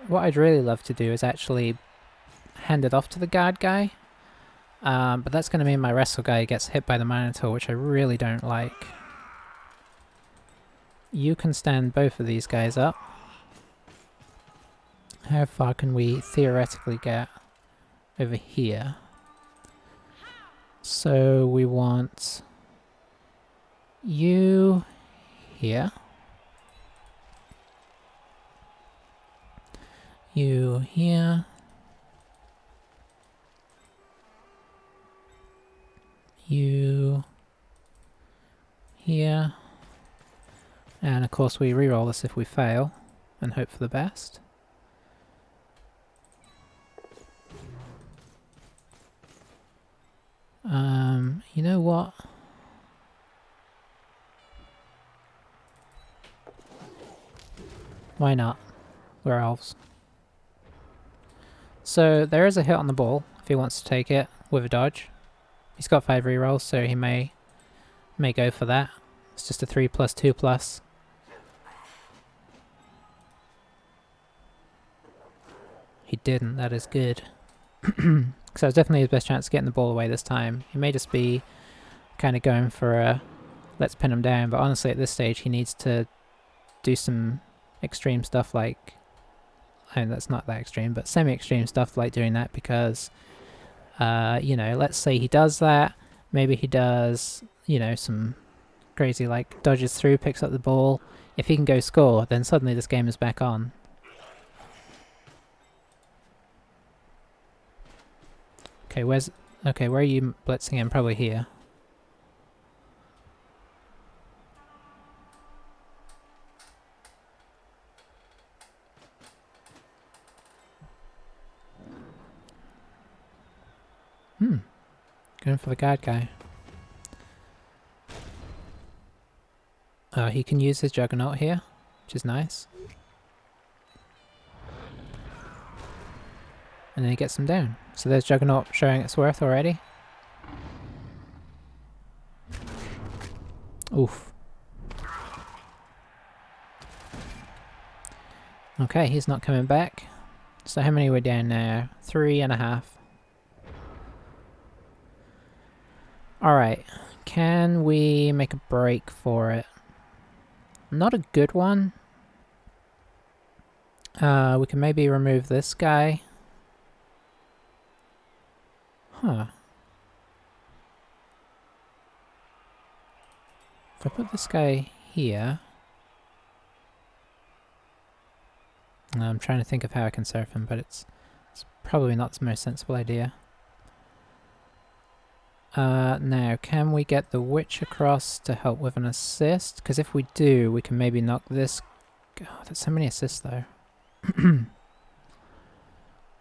[SPEAKER 1] What I'd really love to do is actually hand it off to the guard guy. But that's going to mean my wrestle guy gets hit by the Minotaur, which I really don't like. You can stand both of these guys up. How far can we theoretically get over here? So we want you here. You here. You here. And of course we reroll this if we fail and hope for the best. You know what? Why not? We're elves. So there is a hit on the ball if he wants to take it with a dodge. He's got 5 rerolls, so he may go for that. It's just a 3+2+. He didn't, that is good. So that was definitely his best chance of getting the ball away this time. He may just be kind of going for a let's pin him down, but honestly at this stage he needs to do some extreme stuff like... I mean, that's not that extreme, but semi-extreme stuff like doing that because, you know, let's say he does that, maybe he does, you know, some crazy like dodges through, picks up the ball. If he can go score, then suddenly this game is back on. Okay, where are you blitzing him? Probably here. Going for the guard guy. He can use his Juggernaut here, which is nice. And then he gets him down. So there's Juggernaut showing its worth already. Oof. Okay, he's not coming back. So how many are we down now? 3.5. Alright, can we make a break for it? Not a good one. We can maybe remove this guy. Huh. If I put this guy here... I'm trying to think of how I can surf him, but it's probably not the most sensible idea. Now, can we get the witch across to help with an assist? Because if we do, we can maybe knock this... Oh, there's so many assists though. I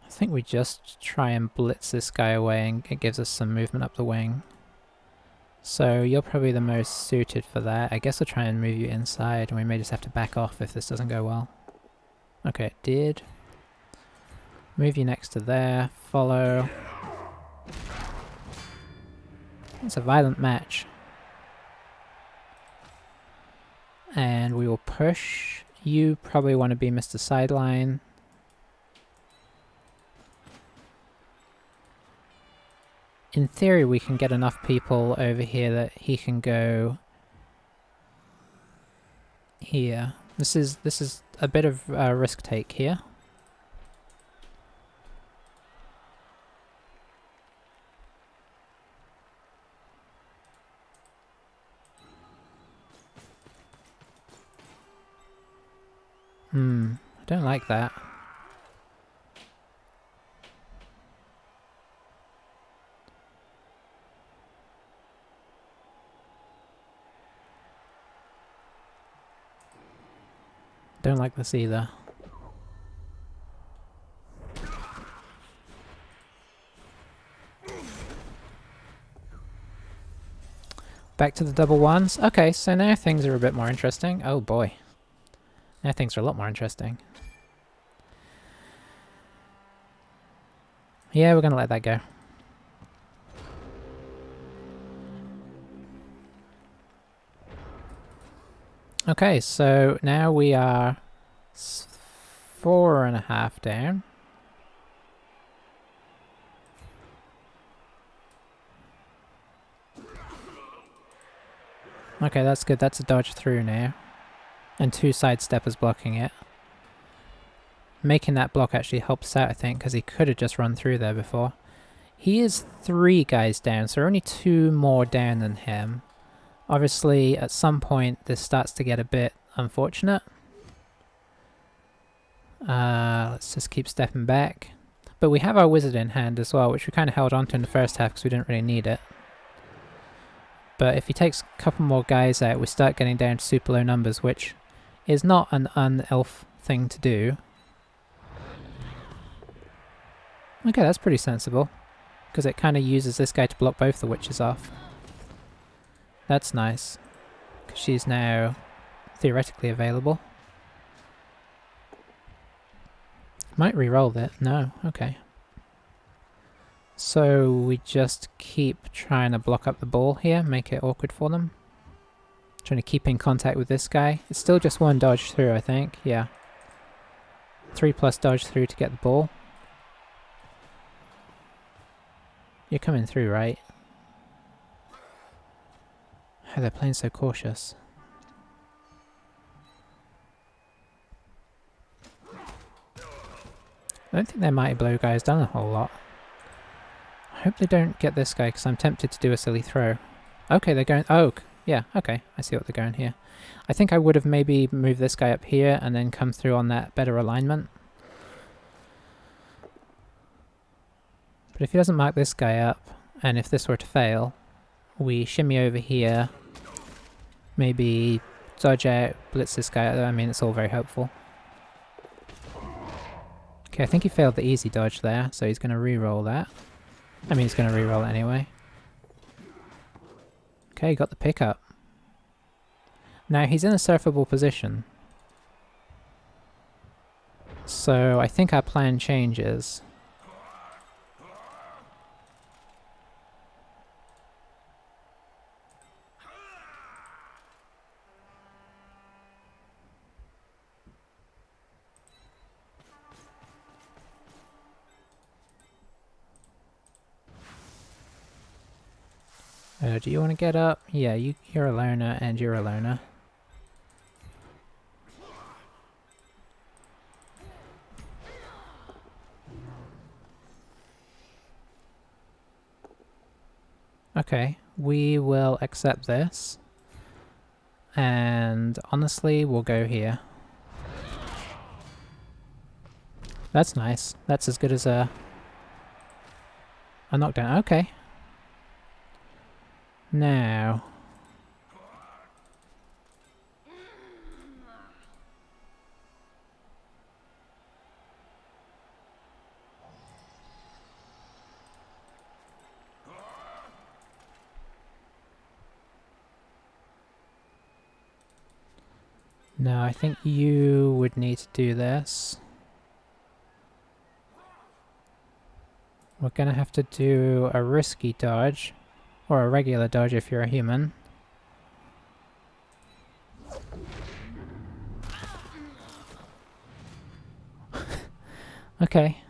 [SPEAKER 1] think we just try and blitz this guy away and it gives us some movement up the wing. So you're probably the most suited for that. I guess we'll try and move you inside and we may just have to back off if this doesn't go well. Okay, it did. Move you next to there. Follow. It's a violent match. And we will push. You probably want to be Mr. Sideline. In theory, we can get enough people over here that he can go here. This is a bit of a risk take here. I don't like that. Don't like this either. Back to the double ones. Okay, so now things are a bit more interesting. Oh boy. Now things are a lot more interesting. Yeah, we're gonna let that go. Okay, so now we are 4.5 down. Okay, that's good. That's a dodge through now. And 2 sidesteppers blocking it. Making that block actually helps out, I think, because he could have just run through there before. He is 3 guys down, so only 2 more down than him. Obviously, at some point, this starts to get a bit unfortunate. Let's just keep stepping back. But we have our wizard in hand as well, which we kind of held on to in the first half because we didn't really need it. But if he takes a couple more guys out, we start getting down to super low numbers, which is not an un-elf thing to do. Okay, that's pretty sensible, because it kind of uses this guy to block both the witches off. That's nice, because she's now theoretically available. Might re-roll that. No, okay. So we just keep trying to block up the ball here, make it awkward for them. Trying to keep in contact with this guy. It's still just 1 dodge through, I think. Yeah. 3+ dodge through to get the ball. You're coming through, right? Oh, they're playing so cautious. I don't think their Mighty Blow guy has done a whole lot. I hope they don't get this guy, because I'm tempted to do a silly throw. Okay, they're going... Oh, yeah, okay. I see what they're going here. I think I would have maybe moved this guy up here and then come through on that better alignment. But if he doesn't mark this guy up, and if this were to fail, we shimmy over here, maybe dodge out, blitz this guy. I mean, it's all very helpful. Okay, I think he failed the easy dodge there, so he's going to re-roll that. I mean, he's going to re-roll it anyway. Okay, got the pickup. Now, he's in a surfable position. So, I think our plan changes. Do you want to get up? Yeah, you're a loner and you're a loner. Okay, we will accept this. And honestly, we'll go here. That's nice. That's as good as a knockdown. Okay. Now... No, I think you would need to do this. We're gonna have to do a risky dodge. Or a regular dodge if you're a human. Okay.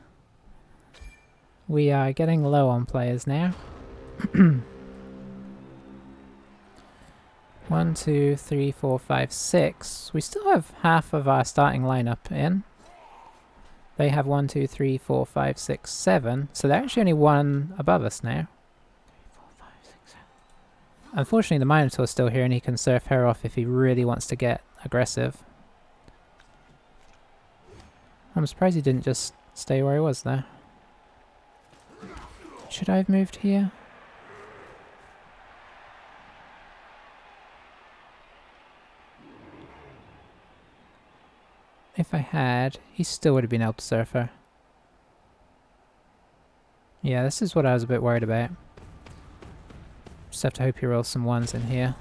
[SPEAKER 1] We are getting low on players now. 1, 2, 3, 4, 5, 6. We still have half of our starting lineup in. They have 1, 2, 3, 4, 5, 6, 7. So they're actually only one above us now. 4, 5, 6, 7. Unfortunately, the Minotaur's still here and he can surf her off if he really wants to get aggressive. I'm surprised he didn't just stay where he was there. Should I have moved here? If I had, he still would have been able to surf her. Yeah, this is what I was a bit worried about. Just have to hope he rolls some ones in here.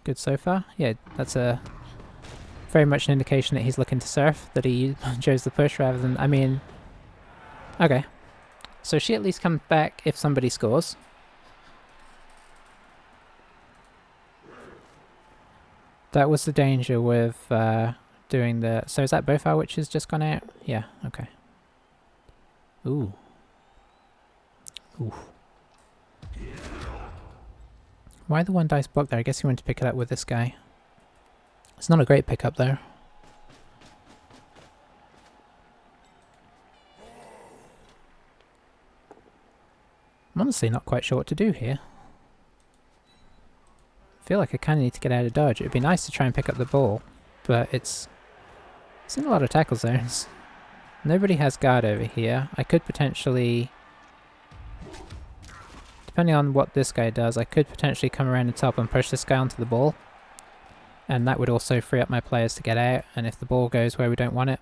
[SPEAKER 1] Good so far. Yeah, that's a very much an indication that he's looking to surf, that he chose the push rather than... I mean... Okay. So she at least comes back if somebody scores. That was the danger with doing the... So is that both our witches just gone out? Yeah, okay. Ooh. Ooh. Why the one dice block there? I guess he wanted to pick it up with this guy. It's not a great pickup though. I'm honestly not quite sure what to do here. I feel like I kind of need to get out of dodge. It would be nice to try and pick up the ball, but it's in a lot of tackle zones. Nobody has guard over here. I could potentially... Depending on what this guy does, I could potentially come around the top and push this guy onto the ball. And that would also free up my players to get out, and if the ball goes where we don't want it,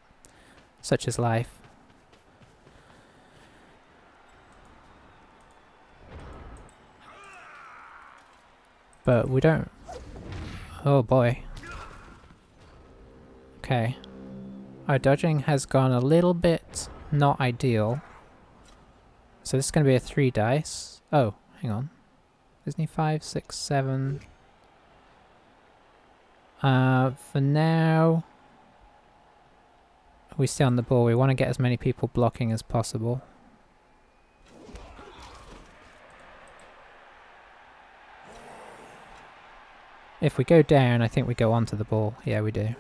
[SPEAKER 1] such is life. But we don't... Oh boy. Okay. Our dodging has gone a little bit not ideal. So this is going to be a 3 dice. Oh, hang on. Isn't he 5, 6, 7? For now... We stay on the ball. We want to get as many people blocking as possible. If we go down, I think we go onto the ball. Yeah, we do.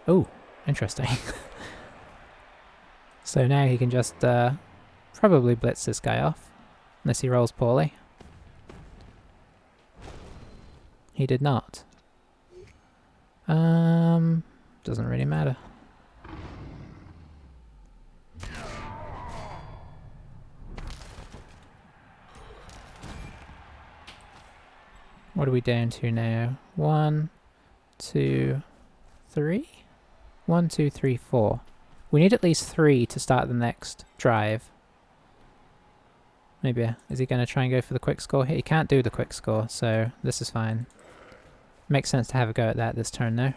[SPEAKER 1] Oh, interesting. So now he can just probably blitz this guy off, unless he rolls poorly. He did not. Doesn't really matter. What are we down to now? 1, 2, 3? 1, 2, 3, 4. We need at least 3 to start the next drive. Maybe, is he going to try and go for the quick score? He can't do the quick score, so this is fine. Makes sense to have a go at that this turn though.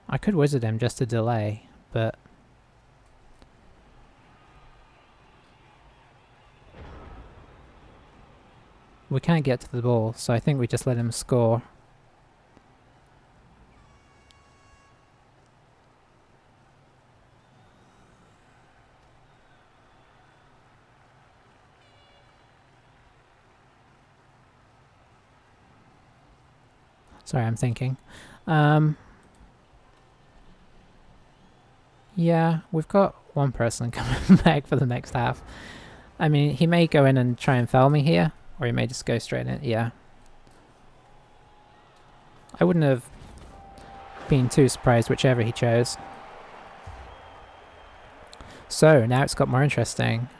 [SPEAKER 1] I could wizard him just to delay, but... We can't get to the ball, so I think we just let him score. Sorry, I'm thinking. Yeah, we've got one person coming back for the next half. I mean, he may go in and try and foul me here, or he may just go straight in. Yeah. I wouldn't have been too surprised whichever he chose. So, now it's got more interesting.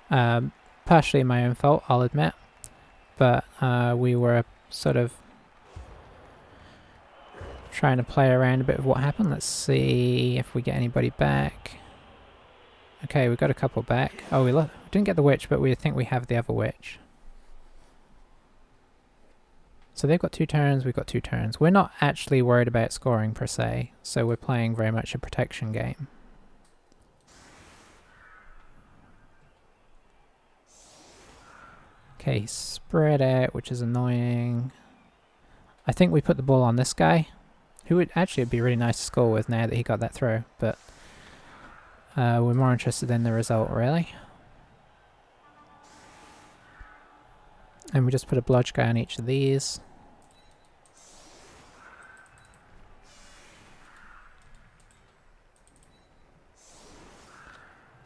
[SPEAKER 1] Partially my own fault, I'll admit. But we were sort of trying to play around a bit with what happened. Let's see if we get anybody back. Okay, we got a couple back. Oh, we didn't get the witch, but we think we have the other witch. So they've got 2 turns, we've got 2 turns. We're not actually worried about scoring per se, so we're playing very much a protection game. Okay, spread out, which is annoying. I think we put the ball on this guy, who would actually it'd be really nice to score with now that he got that throw, but we're more interested in the result, really. And we just put a blodge guy on each of these.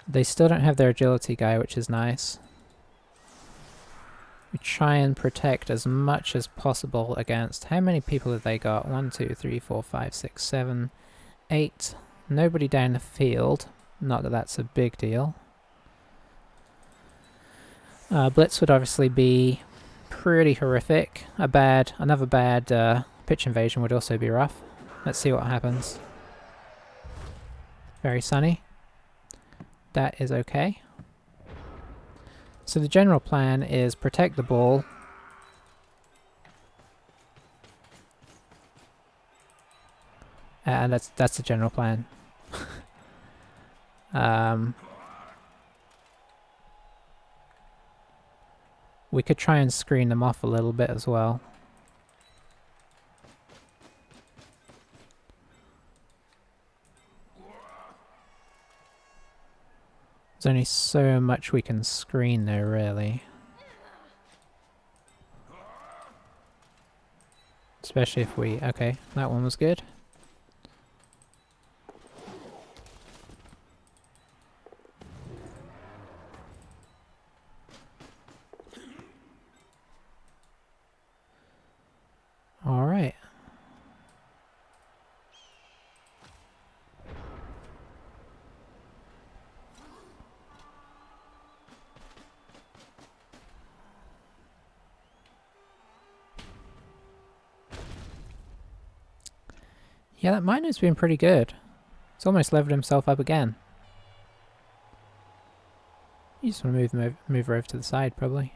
[SPEAKER 1] They still don't have their agility guy, which is nice. We try and protect as much as possible against... How many people have they got? 1, 2, 3, 4, 5, 6, 7, 8. Nobody down the field. Not that that's a big deal. Blitz would obviously be pretty horrific. Another bad pitch invasion would also be rough. Let's see what happens. Very sunny. That is okay. So the general plan is protect the ball. And that's the general plan. We could try and screen them off a little bit as well. There's only so much we can screen there, really. Especially if we... Okay, that one was good. Alright. Yeah, that miner's been pretty good. He's almost leveled himself up again. You just want to move her over to the side, probably.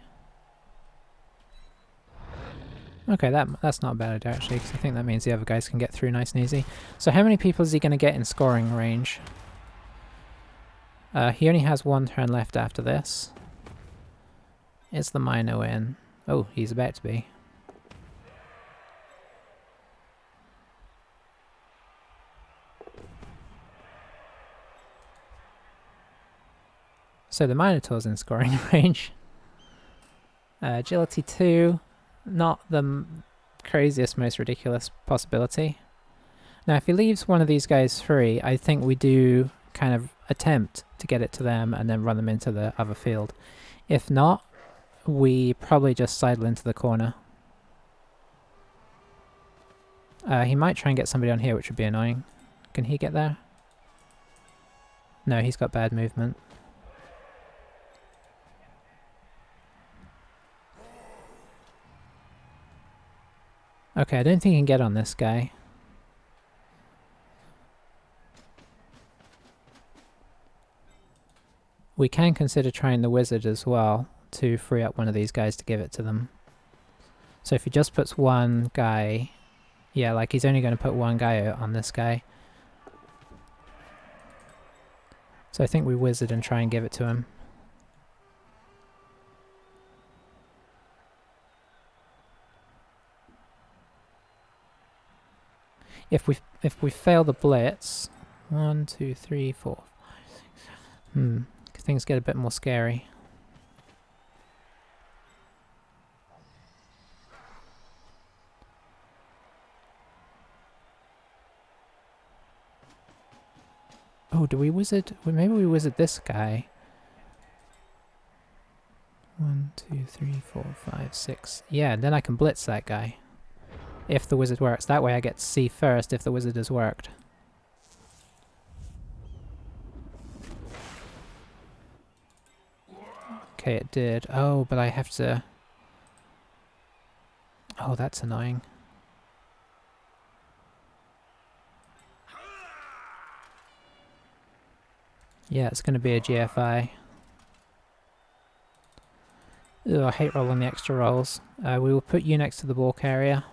[SPEAKER 1] Okay, that's not a bad idea, actually, because I think that means the other guys can get through nice and easy. So how many people is he going to get in scoring range? He only has 1 turn left after this. Is the miner in? Oh, he's about to be. So the Minotaur's in scoring range. Agility 2, not the craziest, most ridiculous possibility. Now if he leaves one of these guys free, I think we do kind of attempt to get it to them and then run them into the other field. If not, we probably just sidle into the corner. He might try and get somebody on here, which would be annoying. Can he get there? No, he's got bad movement. Okay, I don't think he can get on this guy. We can consider trying the wizard as well to free up one of these guys to give it to them. So if he just puts one guy... Yeah, like he's only going to put one guy out on this guy. So I think we wizard and try and give it to him. If we fail the blitz, 1, 2, 3, 4, 5, 6, 7. Things get a bit more scary. Oh, do we wizard? Well, maybe we wizard this guy. 1, 2, 3, 4, 5, 6. Yeah, and then I can blitz that guy. If the wizard works. That way I get to see first if the wizard has worked. Okay, it did. Oh, but I have to... Oh, that's annoying. Yeah, it's going to be a GFI. Ugh, I hate rolling the extra rolls. We will put you next to the ball carrier.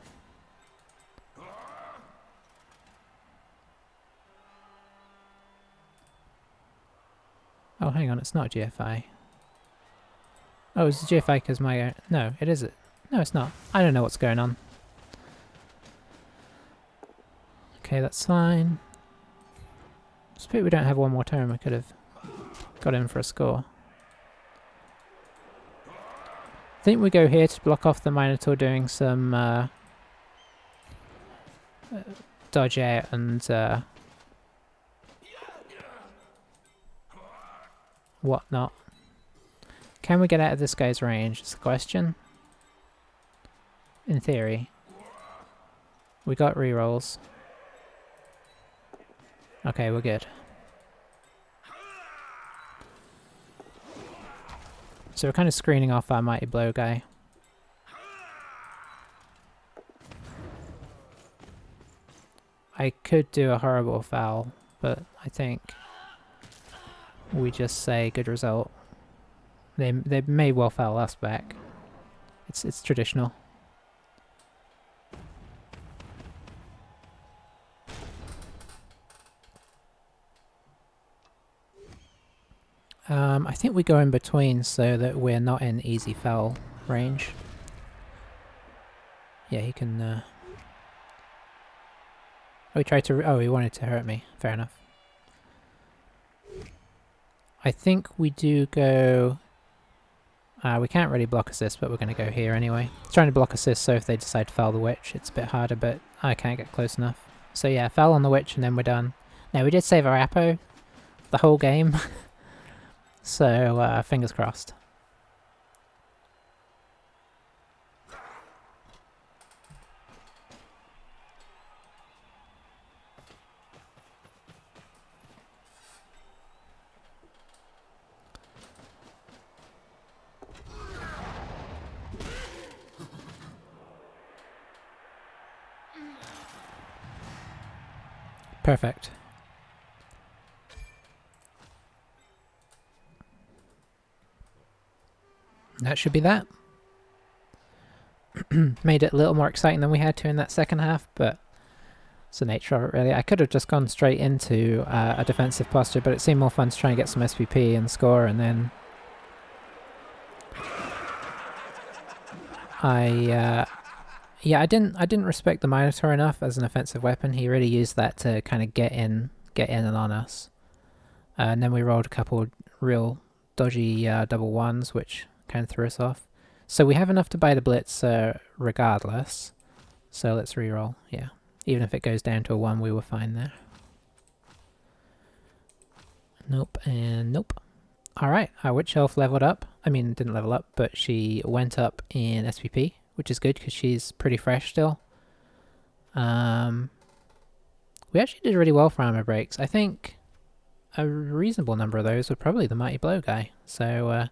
[SPEAKER 1] Oh, hang on, it's not GFI. Oh, it's GFI because my... no, it isn't. No, it's not. I don't know what's going on. Okay, that's fine. It's a pity we don't have one more turn. We could have got in for a score. I think we go here to block off the Minotaur doing some dodge out and whatnot. Can we get out of this guy's range? Is the question. In theory. We got rerolls. Okay, we're good. So we're kind of screening off our Mighty Blow guy. I could do a horrible foul, but I think we just say good result. They may well foul us back. It's traditional. I think we go in between so that we're not in easy foul range. Yeah, he can... Oh, he tried to... Oh, he wanted to hurt me. Fair enough. I think we do go... we can't really block assist, but we're going to go here anyway. It's trying to block assist, so if they decide to foul the witch, it's a bit harder, but I can't get close enough. So yeah, foul on the witch and then we're done. Now, we did save our Apo the whole game. So, fingers crossed. Perfect. That should be that. Made it a little more exciting than we had to in that second half, but it's the nature of it really. I could have just gone straight into a defensive posture, but it seemed more fun to try and get some SPP and score, and then yeah, I didn't respect the Minotaur enough as an offensive weapon. He really used that to kind of get in and on us. And then we rolled a couple real dodgy double ones, which kind of threw us off. So we have enough to buy the blitz regardless. So let's reroll. Yeah, even if it goes down to a 1, we were fine there. Nope and nope. Alright, our Witch Elf leveled up. I mean, didn't level up, but she went up in SPP, which is good because she's pretty fresh still. We actually did really well for armor breaks. I think a reasonable number of those were probably the Mighty Blow guy. So I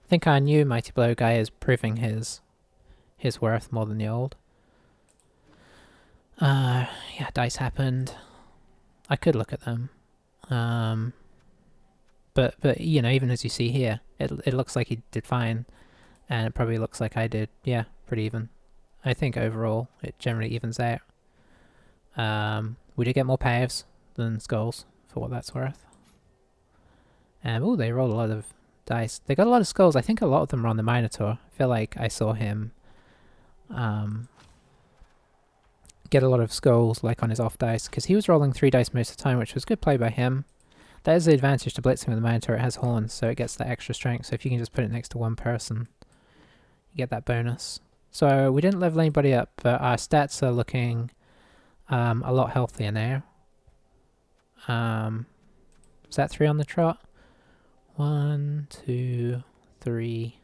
[SPEAKER 1] think our new Mighty Blow guy is proving his worth more than the old. Yeah, dice happened. I could look at them. But you know, even as you see here, it looks like he did fine, and it probably looks like I did. Yeah, pretty even. I think overall it generally evens out. We did get more paves than skulls, for what that's worth. Oh, they rolled a lot of dice. They got a lot of skulls. I think a lot of them were on the Minotaur. I feel like I saw him get a lot of skulls like on his off dice, because he was rolling 3 dice most of the time, which was good play by him. That is the advantage to blitzing with the Minotaur. It has horns, so it gets that extra strength. So if you can just put it next to one person, you get that bonus. So we didn't level anybody up, but our stats are looking a lot healthier now. Was that 3 on the trot? 1, 2, 3,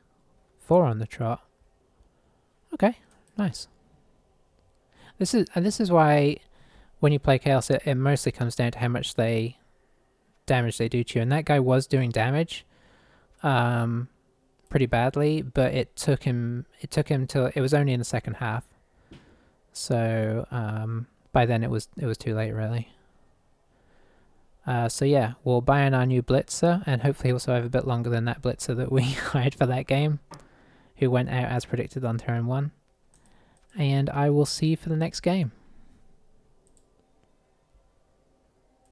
[SPEAKER 1] 4 on the trot. Okay, nice. This is why when you play Chaos, it mostly comes down to how much damage they do to you. And that guy was doing damage, pretty badly, but it took him till it was only in the second half. So by then it was too late, really. So yeah, we'll buy in our new Blitzer, and hopefully he'll survive a bit longer than that Blitzer that we hired for that game, who went out as predicted on turn 1. And I will see you for the next game.